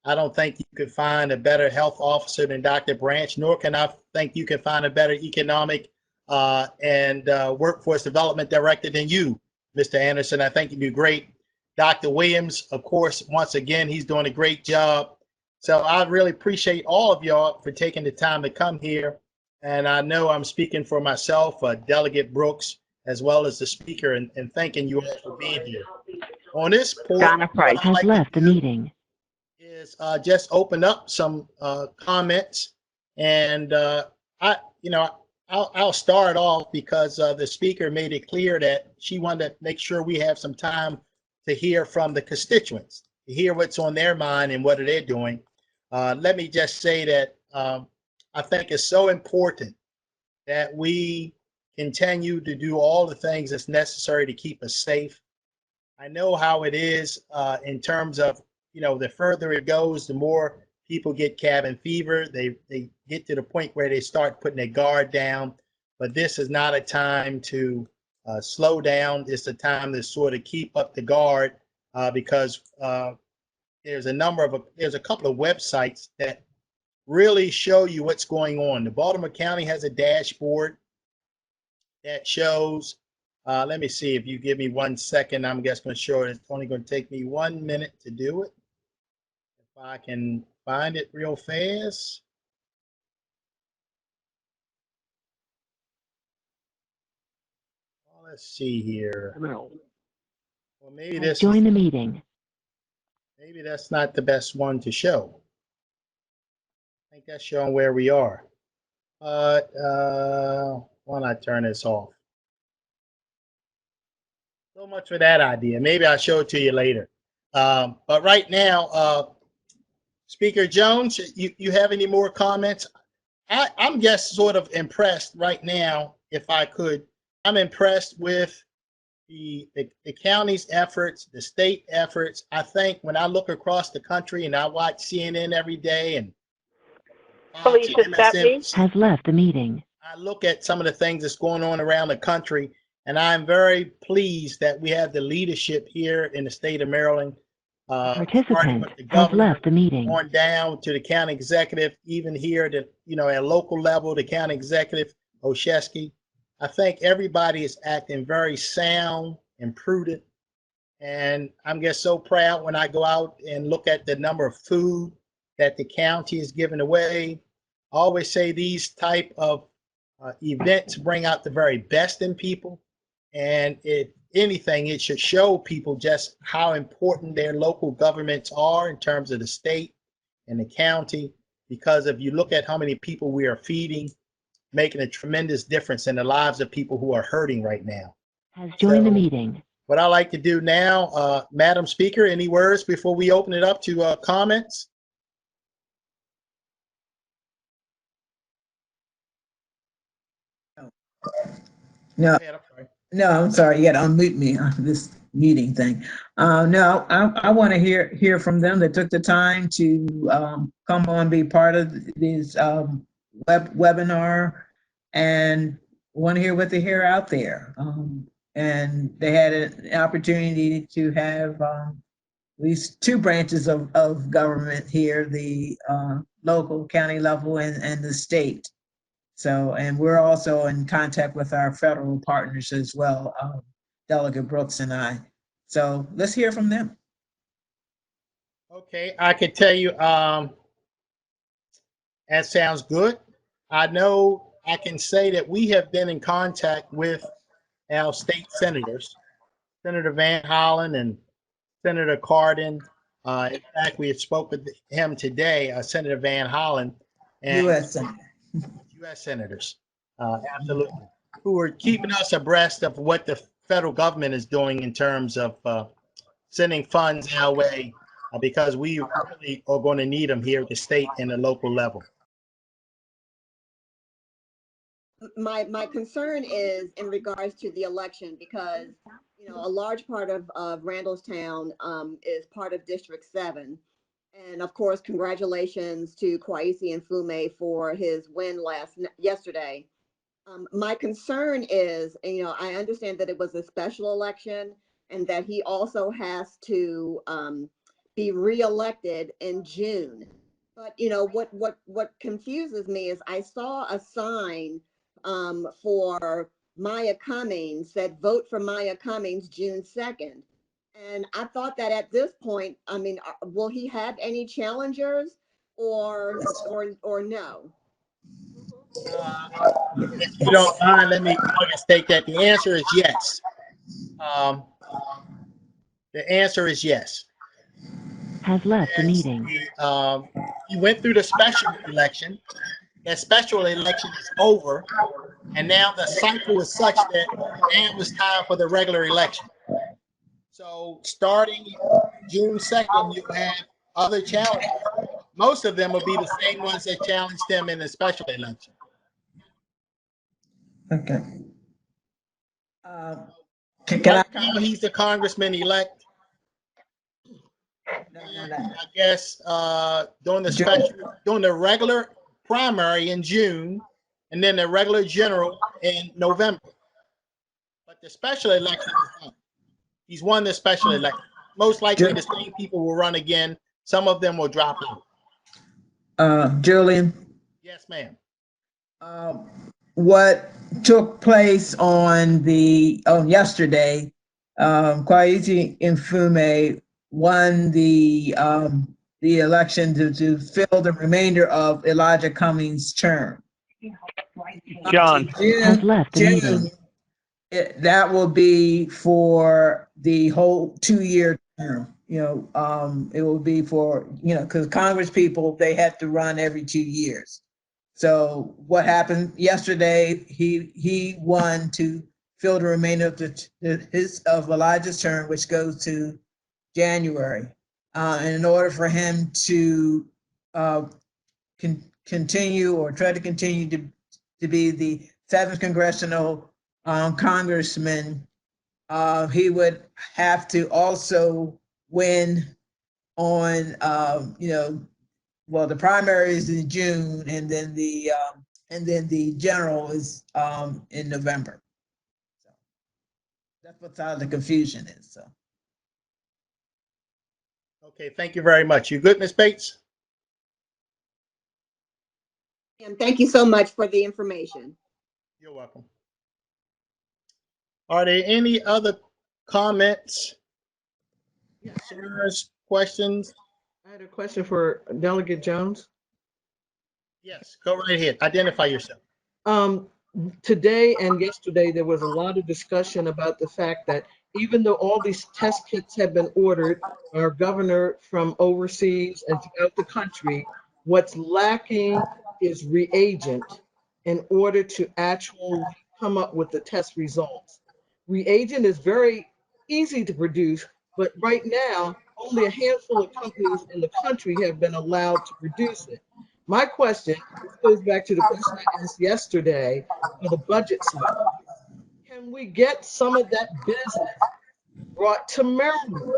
I don't think you could find a better health officer than Dr. Branch, nor can I think you can find a better economic and workforce development director than you, Mr. Anderson. I think you do great. Dr. Williams, of course, once again, he's doing a great job. So I really appreciate all of y'all for taking the time to come here. And I know I'm speaking for myself, Delegate Brooks, as well as the speaker, and thanking you all for being here. On this point, Donna Price has left the meeting. Is just open up some comments, and I'll start off because the speaker made it clear that she wanted to make sure we have some time to hear from the constituents, to hear what's on their mind and what are they doing. Let me just say that I think it's so important that we continue to do all the things that's necessary to keep us safe. I know how it is in terms of, the further it goes, the more people get cabin fever. They get to the point where they start putting their guard down. But this is not a time to slow down. It's a time to sort of keep up the guard because there's a couple of websites that really show you what's going on. The Baltimore County has a dashboard that shows, let me see, if you give me 1 second, I'm just going to show it. It's only going to take me 1 minute to do it. If I can find it real fast. Well, let's see here. Well, maybe this Join the meeting. Maybe that's not the best one to show. I think that's showing where we are. But why not turn this off? So much for that idea. Maybe I'll show it to you later. But right now, Speaker Jones, you have any more comments? I'm just sort of impressed right now, if I could. I'm impressed with the county's efforts, the state efforts. I think when I look across the country and I watch CNN every day and Felicia Stephanie has left the meeting. I look at some of the things that's going on around the country, and I'm very pleased that we have the leadership here in the state of Maryland. Participant has left the meeting. On down to the county executive, even here at local level, the county executive, Olszewski. I think everybody is acting very sound and prudent. And I'm just so proud when I go out and look at the number of food that the county is giving away. I always say these type of events bring out the very best in people. And if anything, it should show people just how important their local governments are in terms of the state and the county. Because if you look at how many people we are feeding, making a tremendous difference in the lives of people who are hurting right now. Has joined the meeting. What I like to do now, Madam Speaker, any words before we open it up to comments? No, Go ahead, I'm sorry. no, I'm sorry. You got to unmute me on this meeting thing. No, I want to hear from them that took the time to come on, be part of this webinar, and want to hear what they hear out there. And they had an opportunity to have at least two branches of government here, the local, county level, and the state. So, and we're also in contact with our federal partners as well, Delegate Brooks and I. So let's hear from them. Okay, I could tell you, that sounds good. I know I can say that we have been in contact with our state senators, Senator Van Hollen and Senator Cardin. In fact, we had spoke with him today, Senator Van Hollen. And U.S. Senator. U.S. senators, absolutely, who are keeping us abreast of what the federal government is doing in terms of sending funds our way, because we really are going to need them here at the state and the local level. My concern is in regards to the election, because a large part of Randallstown is part of District 7. And of course, congratulations to Kwaisi and Fume for his win yesterday. My concern is, I understand that it was a special election and that he also has to be reelected in June. But what confuses me is I saw a sign for Maya Cummings that vote for Maya Cummings June 2nd. And I thought that at this point, will he have any challengers? or no? If you don't mind, let me state that the answer is yes. The answer is yes. Has left the As meeting. you went through the special election. That special election is over, and now the cycle is such that now it's time for the regular election. So starting June 2nd, you have other challenges. Most of them will be the same ones that challenged them in the special election. Okay. Right now, he's the congressman-elect. I guess during the regular primary in June, and then the regular general in November. But the special election is done. He's won the special election. Most likely, the same people will run again. Some of them will drop out. Julian, Yes, ma'am. what took place on yesterday, Kwaisi Mfume won the election to fill the remainder of Elijah Cummings' term. John has left the meeting. That will be for the whole 2-year term. It will be for, because Congress people, they have to run every 2 years. So what happened yesterday, he won to fill the remainder of Elijah's term, which goes to January. And in order for him to continue or try to continue to be the 7th congressional congressman, he would have to also win on, the primary is in June, and then the general is in November. So that's what the confusion is. So. Okay, thank you very much. You good, Ms. Bates? And thank you so much for the information. You're welcome. Are there any other comments, concerns, questions? I had a question for Delegate Jones. Yes, go right ahead. Identify yourself. Today and yesterday, there was a lot of discussion about the fact that even though all these test kits have been ordered, our governor from overseas and throughout the country, what's lacking is reagent in order to actually come up with the test results. Reagent is very easy to produce, but right now, only a handful of companies in the country have been allowed to produce it. My question, this goes back to the question I asked yesterday for the budget slip. Can we get some of that business brought to Maryland?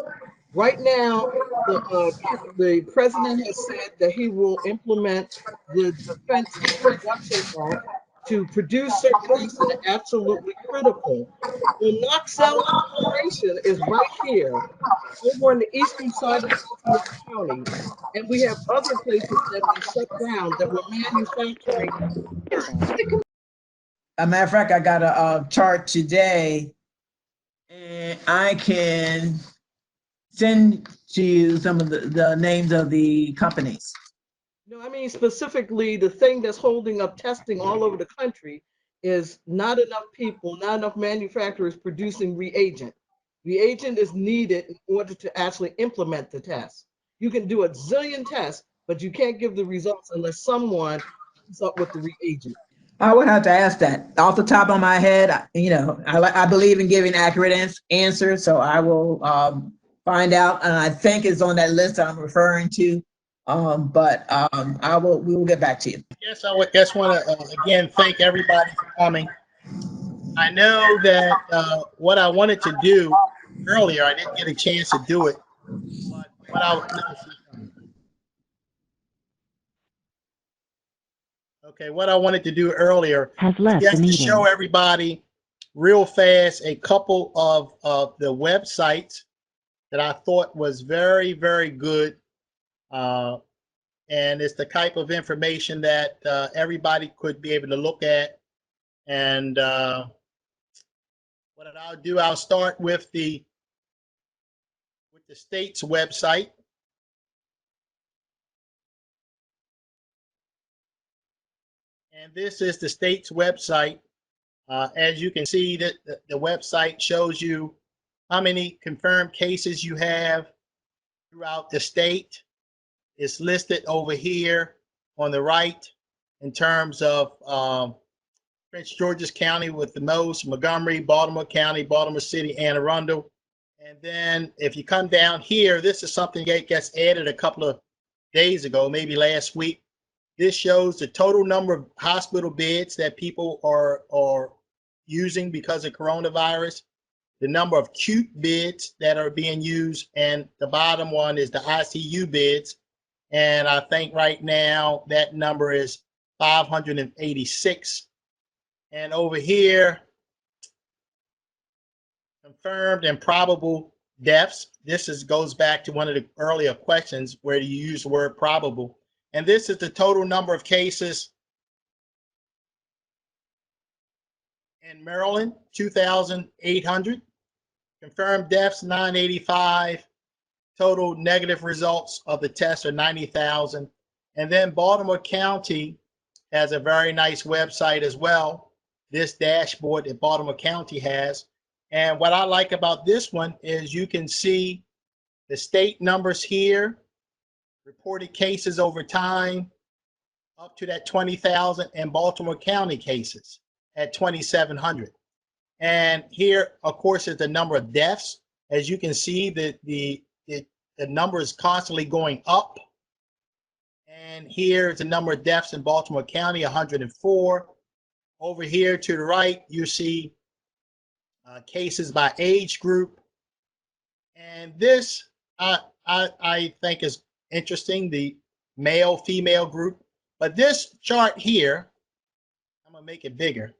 Right now, the president has said that he will implement the Defense Production Act to produce certain things that are absolutely critical. The Knoxville operation is right here, over on the eastern side of Baltimore County, and we have other places that have been shut down that were manufacturing. As a matter of fact, I got a chart today, and I can send to you some of the names of the companies. No, I mean specifically the thing that's holding up testing all over the country is not enough people, not enough manufacturers producing reagent. Reagent is needed in order to actually implement the test. You can do a zillion tests, but you can't give the results unless someone comes up with the reagent. I would have to ask that. Off the top of my head, I believe in giving accurate answers, so I will find out, and I think it's on that list I'm referring to. We will get back to you. Yes, I would just want to again thank everybody for coming. I know that what I wanted to do earlier, I didn't get a chance to do it. But what I wanted to do earlier is just to show everybody real fast a couple of the websites that I thought was very, very good. And it's the type of information that everybody could be able to look at. And what I'll do, I'll start with the state's website. And this is the state's website. As you can see, that the website shows you how many confirmed cases you have throughout the state. It's listed over here on the right in terms of Prince George's County with the most, Montgomery, Baltimore County, Baltimore City, Anne Arundel. And then if you come down here, this is something that gets added a couple of days ago, maybe last week. This shows the total number of hospital beds that people are using because of coronavirus, the number of acute beds that are being used, and the bottom one is the ICU beds. And I think right now that number is 586. And over here, confirmed and probable deaths. This goes back to one of the earlier questions where you use the word probable. And this is the total number of cases in Maryland, 2,800. Confirmed deaths, 985. Total negative results of the test are 90,000. And then Baltimore County has a very nice website as well. This dashboard that Baltimore County has. And what I like about this one is you can see the state numbers here, reported cases over time, up to that 20,000, and Baltimore County cases at 2,700. And here, of course, is the number of deaths. As you can see, the number is constantly going up. And here's the number of deaths in Baltimore County, 104. Over here to the right, you see cases by age group. And this, I think is interesting, the male-female group. But this chart here, I'm gonna make it bigger,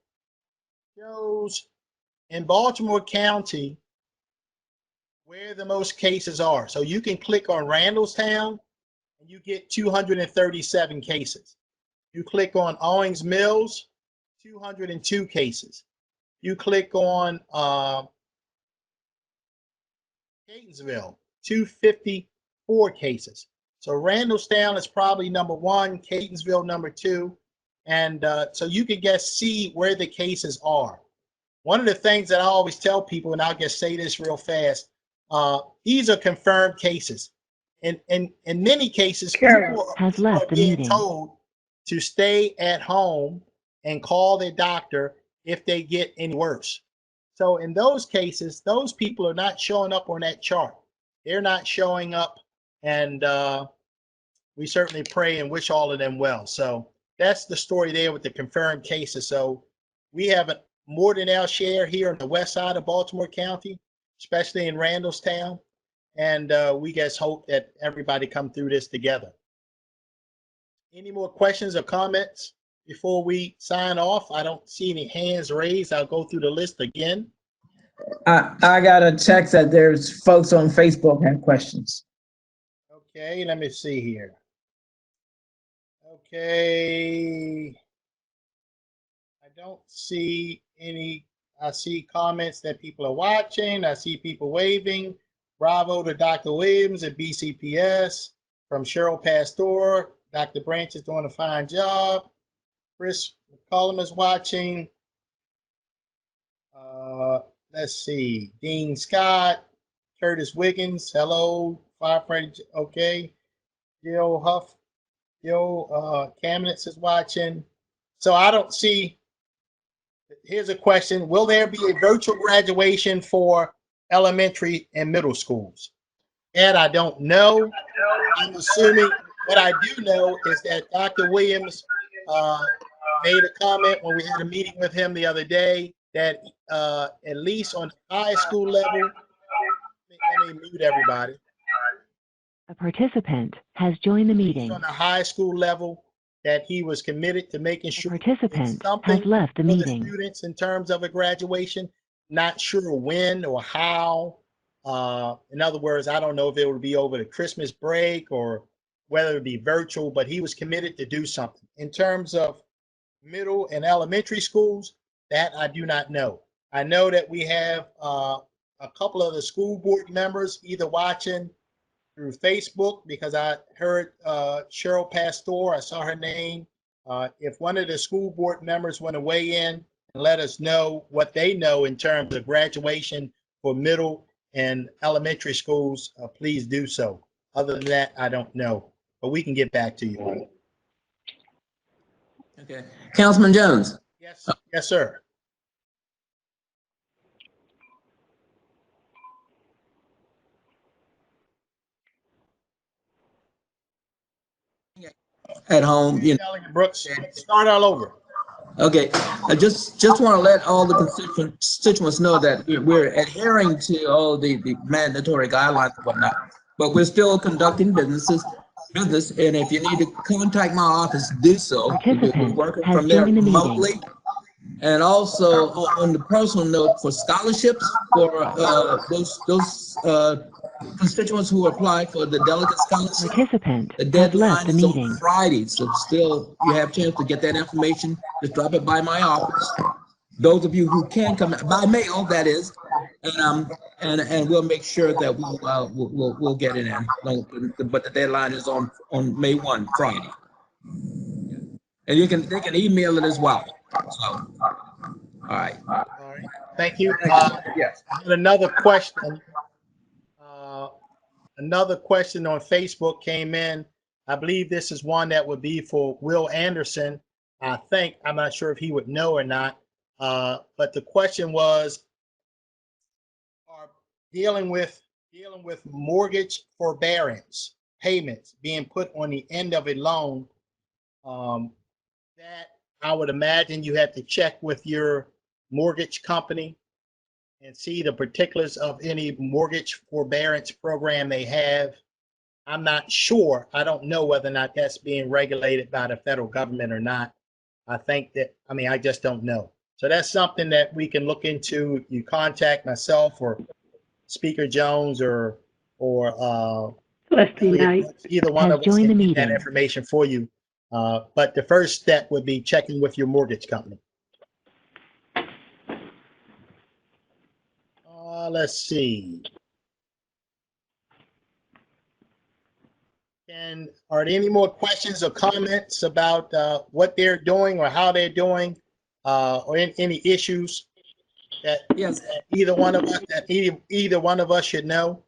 shows in Baltimore County where the most cases are. So you can click on Randallstown and you get 237 cases. You click on Owings Mills, 202 cases. You click on Catonsville, 254 cases. So Randallstown is probably number one, Catonsville number two. And so you can just see where the cases are. One of the things that I always tell people, and I'll just say this real fast, these are confirmed cases. In many cases, people are being told to stay at home and call their doctor if they get any worse. So in those cases, those people are not showing up on that chart. They're not showing up, and we certainly pray and wish all of them well. So that's the story there with the confirmed cases. So we have more than our share here on the west side of Baltimore County, especially in Randallstown. And we just hope that everybody come through this together. Any more questions or comments before we sign off? I don't see any hands raised. I'll go through the list again. I got a text that there's folks on Facebook have questions. Okay, let me see here. Okay. I don't see any. I see comments that people are watching. I see people waving. Bravo to Dr. Williams at BCPS. From Cheryl Pastor. Dr. Branch is doing a fine job. Chris McCollum is watching. Let's see. Dean Scott. Curtis Wiggins. Hello. Firefighter. Okay. Jill Huff. Jill Kamenitz is watching. So I don't see. Here's a question. Will there be a virtual graduation for elementary and middle schools? And I don't know. I'm assuming. What I do know is that Dr. Williams made a comment when we had a meeting with him the other day that at least on the high school level, let me mute everybody. A participant has joined the meeting. On the high school level, that he was committed to making sure a participant has left the meeting. The students in terms of a graduation, not sure when or how. In other words, I don't know if it would be over the Christmas break or whether it be virtual, but he was committed to do something. In terms of middle and elementary schools, that I do not know. I know that we have a couple of the school board members either watching through Facebook, because I heard Cheryl Pastor, I saw her name If one of the school board members want to weigh in and let us know what they know in terms of graduation for middle and elementary schools, please do so. Other than that, I don't know, but we can get back to you. Okay. Councilman Jones. Yes, yes, sir. At home, you know. Delegate Brooks, start all over. Okay, I just want to let all the constituents know that we're adhering to all the mandatory guidelines and whatnot, but we're still conducting business, and if you need to contact my office, do so. We're working from there remotely. And also on the personal note, for scholarships for those constituents who apply for the delegate scholarship, the deadline is on Friday, so still you have a chance to get that information. Just drop it by my office. Those of you who can come by mail, that is, and we'll make sure that we'll get it in. But the deadline is on May 1, Friday, and they can email it as well. So. All right. Thank you. Yes. I had another question. Another question on Facebook came in. I believe this is one that would be for Will Anderson. I think, I'm not sure if he would know or not. But the question was, are dealing with mortgage forbearance payments being put on the end of a loan, that I would imagine you have to check with your mortgage company and see the particulars of any mortgage forbearance program they have. I'm not sure. I don't know whether or not that's being regulated by the federal government or not. I think that, I just don't know. So that's something that we can look into. You contact myself or Speaker Jones or either one of us can get that information for you. But the first step would be checking with your mortgage company. Let's see. And are there any more questions or comments about what they're doing or how they're doing, or any issues that either one of us should know?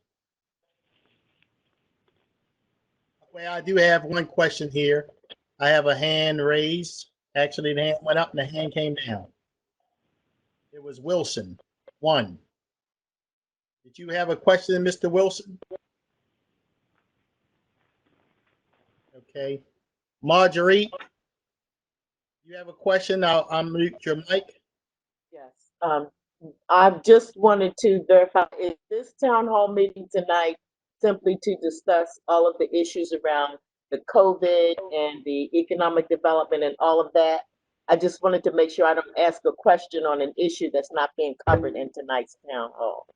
Well, I do have one question here. I have a hand raised. Actually, the hand went up and the hand came down. It was Wilson. 1. Did you have a question, Mr. Wilson? Okay. Marjorie, you have a question? I'll unmute your mic. Yes. I just wanted to verify, is this town hall meeting tonight simply to discuss all of the issues around the COVID and the economic development and all of that? I just wanted to make sure I don't ask a question on an issue that's not being covered in tonight's town hall.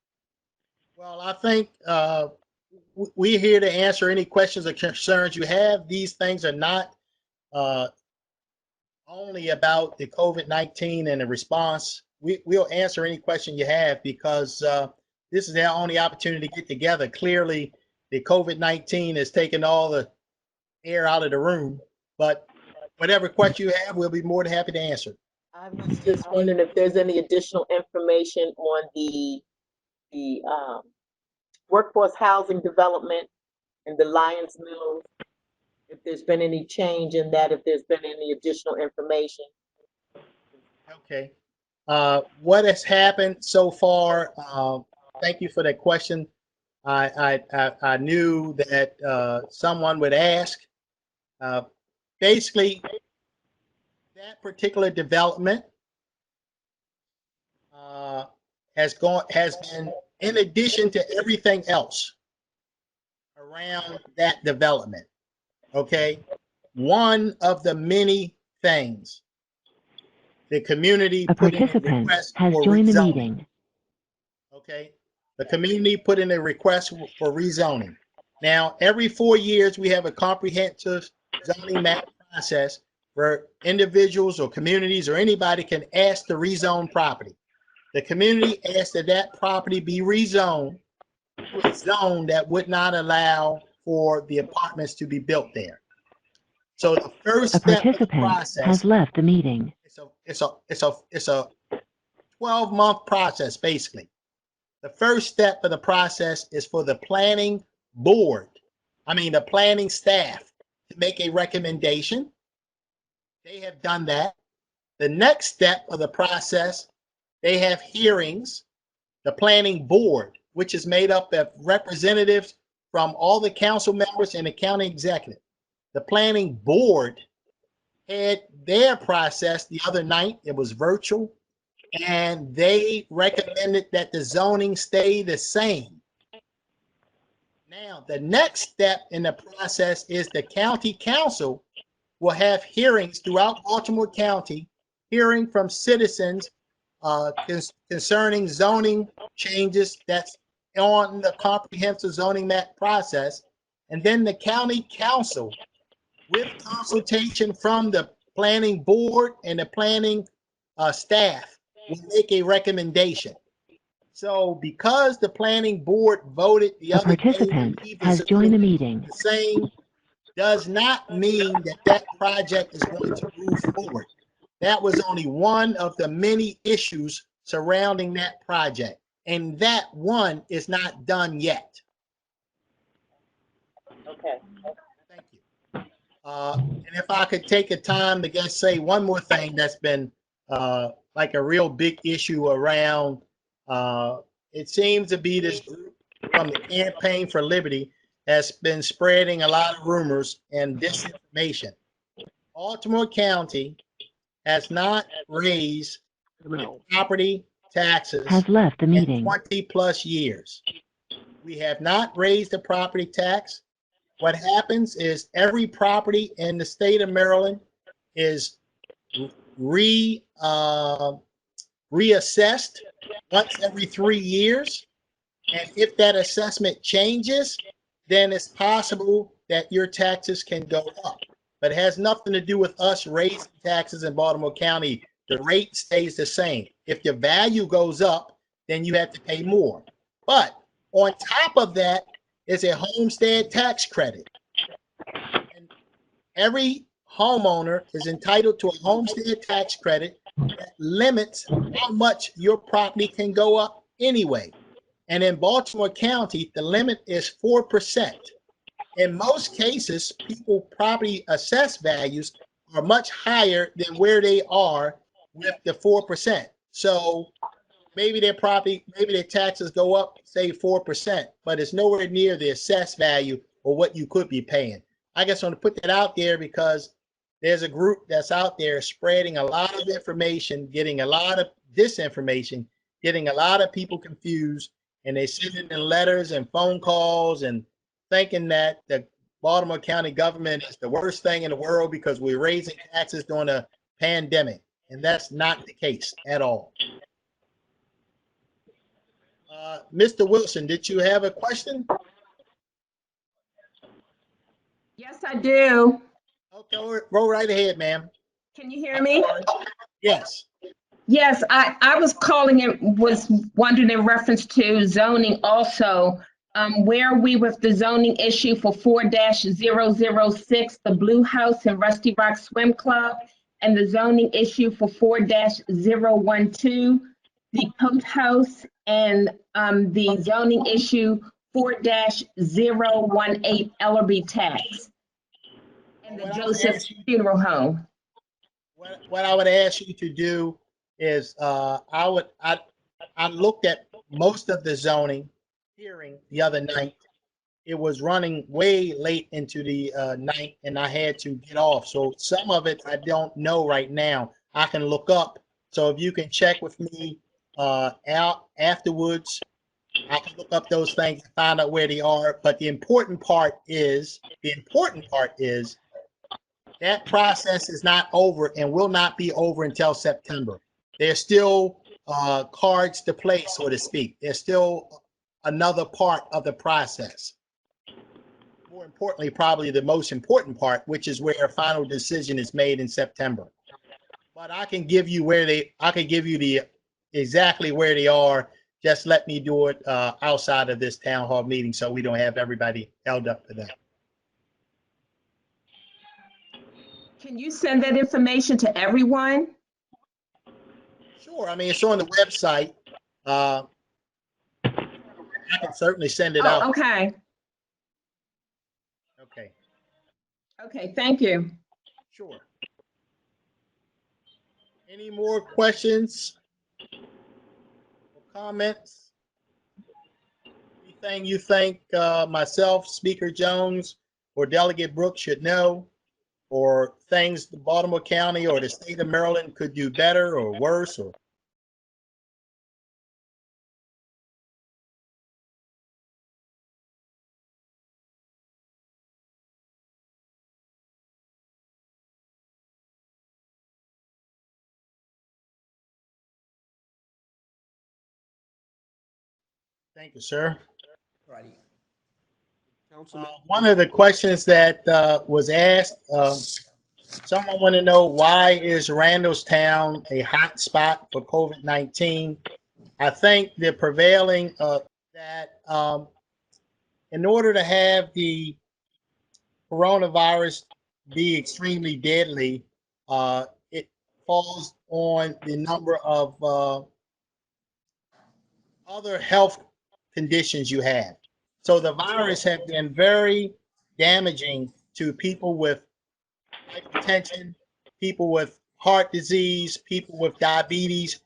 Well, I think we're here to answer any questions or concerns you have. These things are not only about the COVID-19 and the response. We'll answer any question you have because this is our only opportunity to get together. Clearly, the COVID-19 has taken all the air out of the room, but whatever question you have, we'll be more than happy to answer. I was just wondering if there's any additional information on the workforce housing development and the Lions Mills, if there's been any change in that, if there's been any additional information. Okay. What has happened so far? Thank you for that question. I knew that someone would ask. Basically, that particular development has been, in addition to everything else around that development. Okay, one of the many things the community put in a request for rezoning. Okay, the community put in a request for rezoning. Now, every 4 years, we have a comprehensive zoning map process where individuals or communities or anybody can ask to rezone property. The community asked that that property be rezoned to a zone that would not allow for the apartments to be built there. So the first A step of the participant process, has left the meeting. it's a 12-month process, basically. The first step of the process is for the planning the planning staff to make a recommendation. They have done that. The next step of the process, they have hearings. The planning board, which is made up of representatives from all the council members and the county executive. The planning board had their process the other night. It was virtual, and they recommended that the zoning stay the same. Now, the next step in the process is the county council will have hearings throughout Baltimore County, hearing from citizens concerning zoning changes that's on the comprehensive zoning map process. And then the county council, with consultation from the planning board and the planning staff, will make a recommendation. So because the planning board voted the A other day to participant leave the has joined the zoning meeting. the same, does not mean that that project is going to move forward. That was only one of the many issues surrounding that project, and that one is not done yet. Okay. Thank you. And if I could take a time to just say one more thing that's been like a real big issue around, it seems to be this group from the Campaign for Liberty has been spreading a lot of rumors and disinformation. Baltimore County has not raised property taxes Has left the in meeting. 20 plus years. We have not raised the property tax. What happens is every property in the state of Maryland is reassessed once every 3 years. And if that assessment changes, then it's possible that your taxes can go up. But it has nothing to do with us raising taxes in Baltimore County. The rate stays the same. If your value goes up, then you have to pay more. But on top of that is a homestead tax credit. And every homeowner is entitled to a homestead tax credit that limits how much your property can go up anyway. And in Baltimore County, the limit is 4%. In most cases, people property assessed values are much higher than where they are with the 4%. So maybe their taxes go up, say 4%, but it's nowhere near the assessed value or what you could be paying. I just want to put that out there because there's a group that's out there spreading a lot of information, getting a lot of disinformation, getting a lot of people confused, and they send it in letters and phone calls and thinking that the Baltimore County government is the worst thing in the world because we're raising taxes during a pandemic. And that's not the case at all. Mr. Wilson, did you have a question? Yes, I do. Okay, go right ahead, ma'am. Can you hear me? Yes. Yes, I was calling it, was wondering in reference to zoning also, where are we with the zoning issue for 4-006, the Blue House and Rusty Rock Swim Club, and the zoning issue for 4-012, the Coach House, and the zoning issue 4-018 Ellerby Tax, and the Joseph Funeral Home. What I would ask you to do is I looked at most of the zoning hearing the other night. It was running way late into the night and I had to get off. So some of it I don't know right now. I can look up. So if you can check with me out afterwards, I can look up those things and find out where they are. But the important part is that process is not over and will not be over until September. There's still cards to play, so to speak. There's still another part of the process. More importantly, probably the most important part, which is where a final decision is made in September. But I can give you exactly where they are. Just let me do it outside of this town hall meeting so we don't have everybody held up to that. Can you send that information to everyone? Sure. I mean, it's on the website. I can certainly send it out. Oh, okay. Okay. Okay, thank you. Sure. Any more questions or comments? Anything you think myself, Speaker Jones, or Delegate Brooks should know, or things the Baltimore County or the state of Maryland could do better or worse? Or thank you, sir. Righty. One of the questions that was asked, someone want to know, why is Randallstown a hot spot for COVID-19? I think the prevailing that in order to have the coronavirus be extremely deadly, it falls on the number of other health conditions you have. So the virus has been very damaging to people with hypertension, people with heart disease, people with diabetes.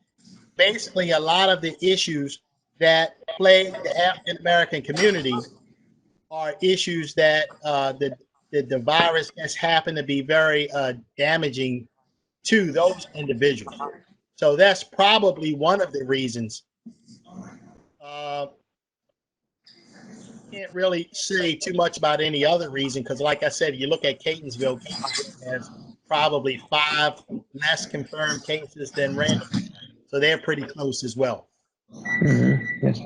Basically, a lot of the issues that plague the African American community are issues that the virus has happened to be very damaging to those individuals. So that's probably one of the reasons. Can't really say too much about any other reason, because like I said, you look at Catonsville has probably 5 less confirmed cases than Randall. So they're pretty close as well. Yes,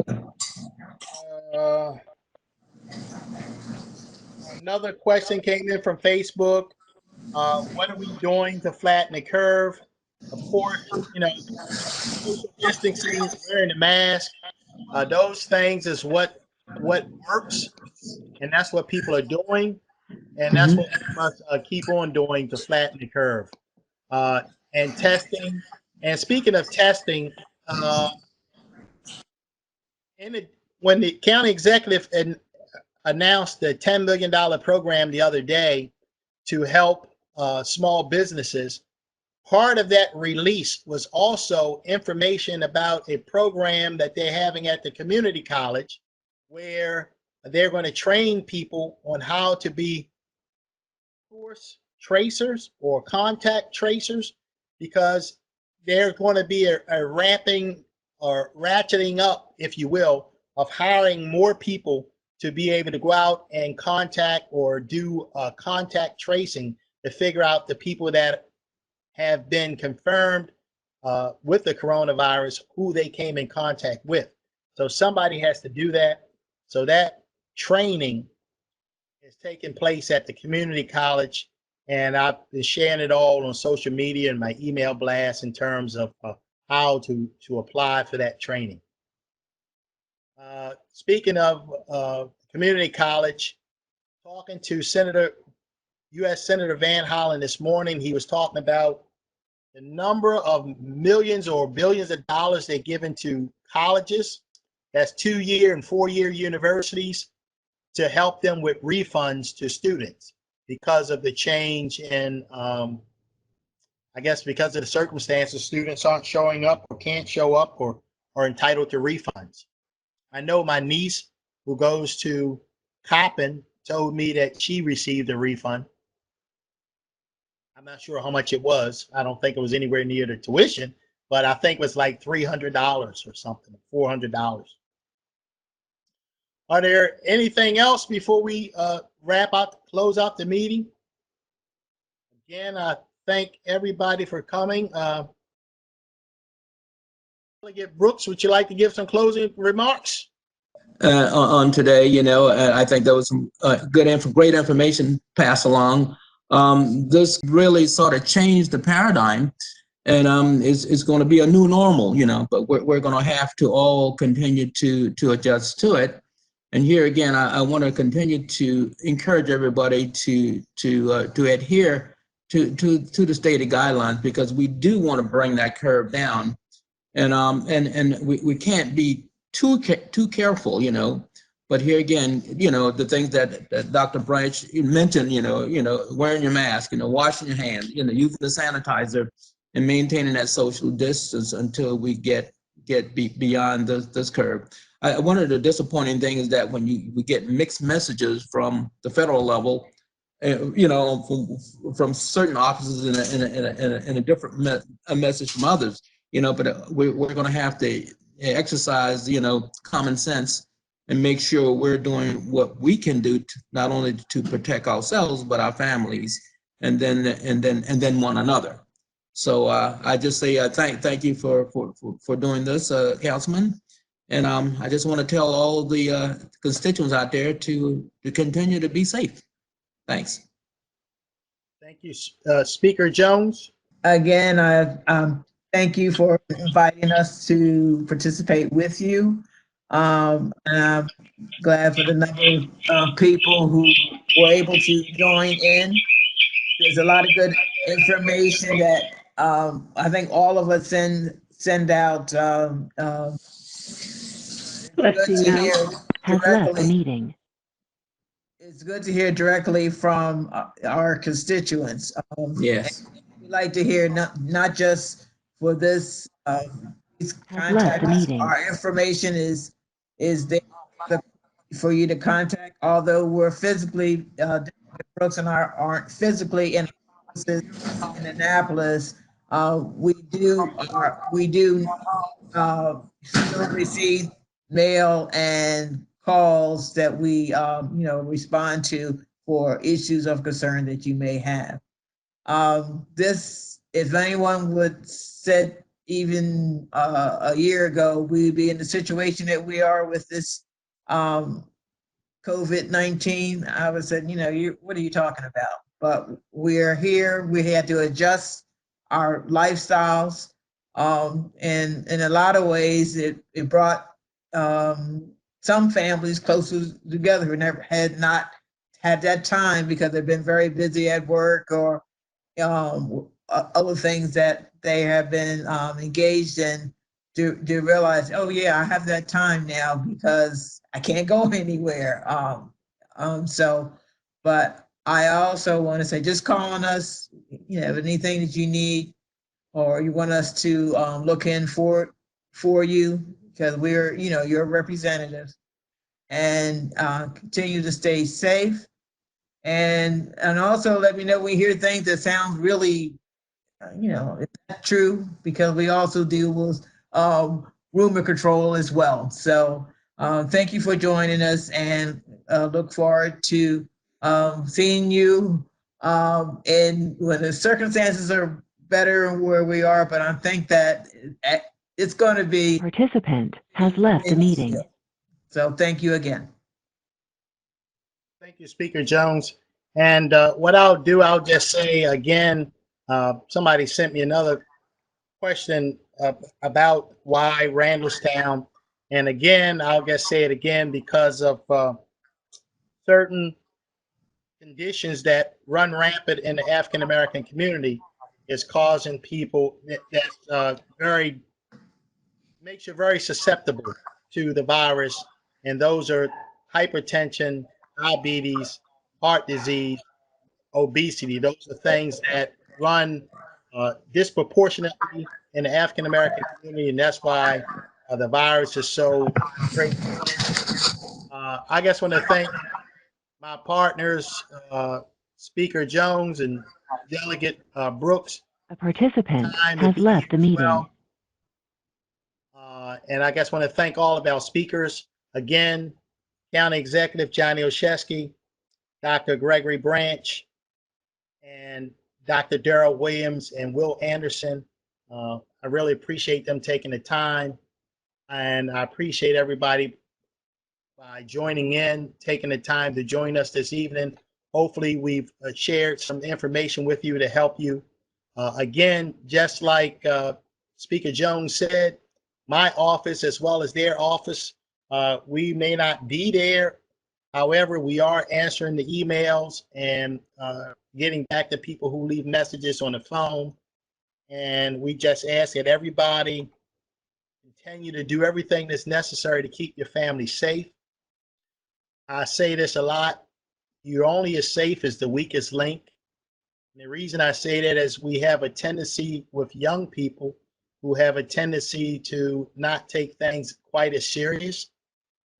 Another question came in from Facebook. What are we doing to flatten the curve? Of course, you know, social distancing, wearing the mask, those things is what works, and that's what people are doing, and that's what we must keep on doing to flatten the curve. And testing. And speaking of testing, when the county executive announced the $10 million program the other day to help small businesses, part of that release was also information about a program that they're having at the community college, where they're going to train people on how to be source tracers or contact tracers, because there's going to be a ramping or ratcheting up, if you will, of hiring more people to be able to go out and contact or do contact tracing to figure out the people that have been confirmed with the coronavirus, who they came in contact with. So somebody has to do that. So that training is taking place at the community college, and I've been sharing it all on social media and my email blast in terms of how to apply for that training. Speaking of community college, talking to U.S. Senator Van Hollen this morning, he was talking about the number of millions or billions of dollars they give into colleges, that's 2-year and 4-year universities, to help them with refunds to students because of the change in, I guess because of the circumstances, students aren't showing up or can't show up or are entitled to refunds. I know my niece, who goes to Coppin, told me that she received a refund. I'm not sure how much it was. I don't think it was anywhere near the tuition, but I think it was like $300 or something, $400. Are there anything else before we close out the meeting? Again, I thank everybody for coming. Delegate Brooks, would you like to give some closing remarks? On today, you know, I think there was some great information passed along. This really sort of changed the paradigm, and it's going to be a new normal, you know, but we're going to have to all continue to adjust to it. And here again, I want to continue to encourage everybody to adhere to the stated guidelines, because we do want to bring that curve down. And we can't be too careful, you know. But here again, you know, the things that Dr. Branch mentioned, you know, wearing your mask, you know, washing your hands, you know, using the sanitizer, and maintaining that social distance until we get beyond this curve. One of the disappointing things is that when we get mixed messages from the federal level, you know, from certain offices in a different message from others, you know, but we're going to have to exercise, you know, common sense and make sure we're doing what we can do to, not only to protect ourselves, but our families, and then one another. So I just say thank you for doing this, Councilman. And I just want to tell all the constituents out there to continue to be safe. Thanks. Thank you, Speaker Jones. Again, I thank you for inviting us to participate with you. And I'm glad for the number of people who were able to join in. There's a lot of good information that I think all of us send out. Has left the meeting. It's good to hear directly from our constituents. Yes. We like to hear not just for this. Left the meeting. Our information is there for you to contact. Although we're physically, Brooks and I aren't physically in Annapolis, we do still receive mail and calls that we respond to for issues of concern that you may have. This, if anyone would said even a year ago, we'd be in the situation that we are with this COVID-19, I would say, you know, what are you talking about? But we're here. We had to adjust our lifestyles. And in a lot of ways, it brought some families closer together who never had not had that time because they've been very busy at work or other things that they have been engaged in, to realize, oh yeah, I have that time now because I can't go anywhere. But I also want to say, just call on us, you know, anything that you need or you want us to look in for you, because we're, you know, your representatives, and continue to stay safe. And also let me know when you hear things that sound really, you know, it's not true, because we also deal with rumor control as well. So thank you for joining us, and look forward to seeing you and when the circumstances are better where we are, but I think that it's going to be. Participant has left the meeting. So thank you again. Thank you, Speaker Jones. And what I'll do, I'll just say again, somebody sent me another question about why Randallstown. And again, I'll just say it again, because of certain conditions that run rampant in the African American community is causing people that makes you very susceptible to the virus. And those are hypertension, diabetes, heart disease, obesity. Those are things that run disproportionately in the African American community, and that's why the virus is so great. I just want to thank my partners, Speaker Jones and Delegate Brooks. A participant has left the meeting. Well. And I just want to thank all of our speakers again: County Executive Johnny Olszewski, Dr. Gregory Branch, and Dr. Darryl Williams and Will Anderson. I really appreciate them taking the time, and I appreciate everybody by joining in, taking the time to join us this evening. Hopefully we've shared some information with you to help you. Again, just like Speaker Jones said, my office as well as their office, we may not be there. However, we are answering the emails and getting back to people who leave messages on the phone. And we just ask that everybody continue to do everything that's necessary to keep your family safe. I say this a lot. You're only as safe as the weakest link. And the reason I say that is we have a tendency with young people who have a tendency to not take things quite as serious.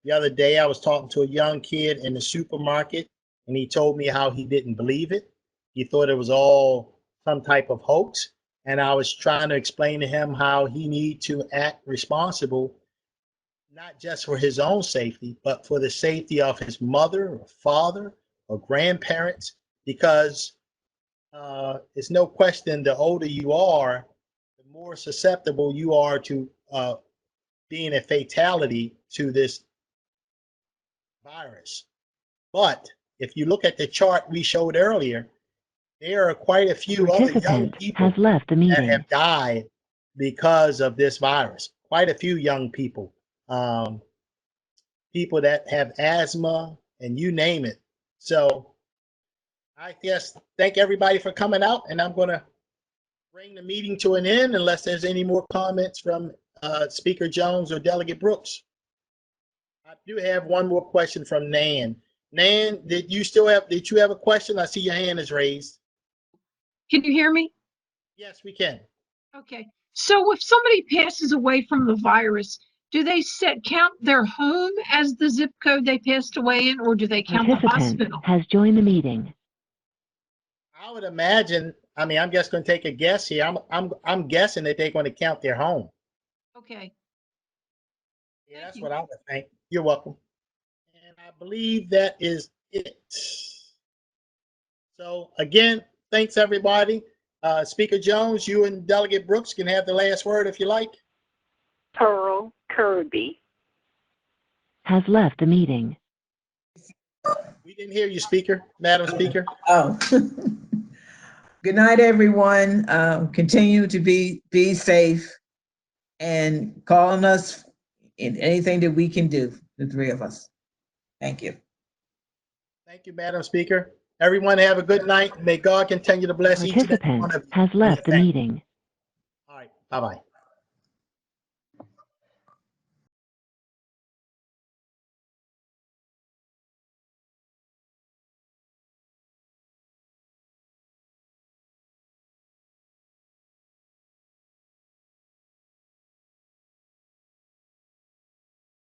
The other day, I was talking to a young kid in the supermarket, and he told me how he didn't believe it. He thought it was all some type of hoax. And I was trying to explain to him how he needs to act responsible, not just for his own safety, but for the safety of his mother or father or grandparents, because it's no question the older you are, the more susceptible you are to being a fatality to this virus. But if you look at the chart we showed earlier, there are quite a few other young people has left the that meeting. have died because of this virus. Quite a few young people, people that have asthma and you name it. So I guess thank everybody for coming out, and I'm going to bring the meeting to an end unless there's any more comments from Speaker Jones or Delegate Brooks. I do have one more question from Nan. Nan, did you have a question? I see your hand is raised. Can you hear me? Yes, we can. Okay. So if somebody passes away from the virus, do they count their home as the zip code they passed away in, or do they count the hospital? Has joined the meeting. I would imagine, I mean, I'm just going to take a guess here. I'm guessing that they're going to count their home. Okay. Yeah, that's what I would think. You're welcome. And I believe that is it. So again, thanks everybody. Speaker Jones, you and Delegate Brooks can have the last word if you like. Pearl Kirby has left the meeting. We didn't hear you, Speaker, Madam Speaker. Oh. Good night, everyone. Continue to be safe and call on us in anything that we can do, the three of us. Thank you. Thank you, Madam Speaker. Everyone have a good night. May God continue to bless each and every one of you. Has left the meeting. All right, bye-bye.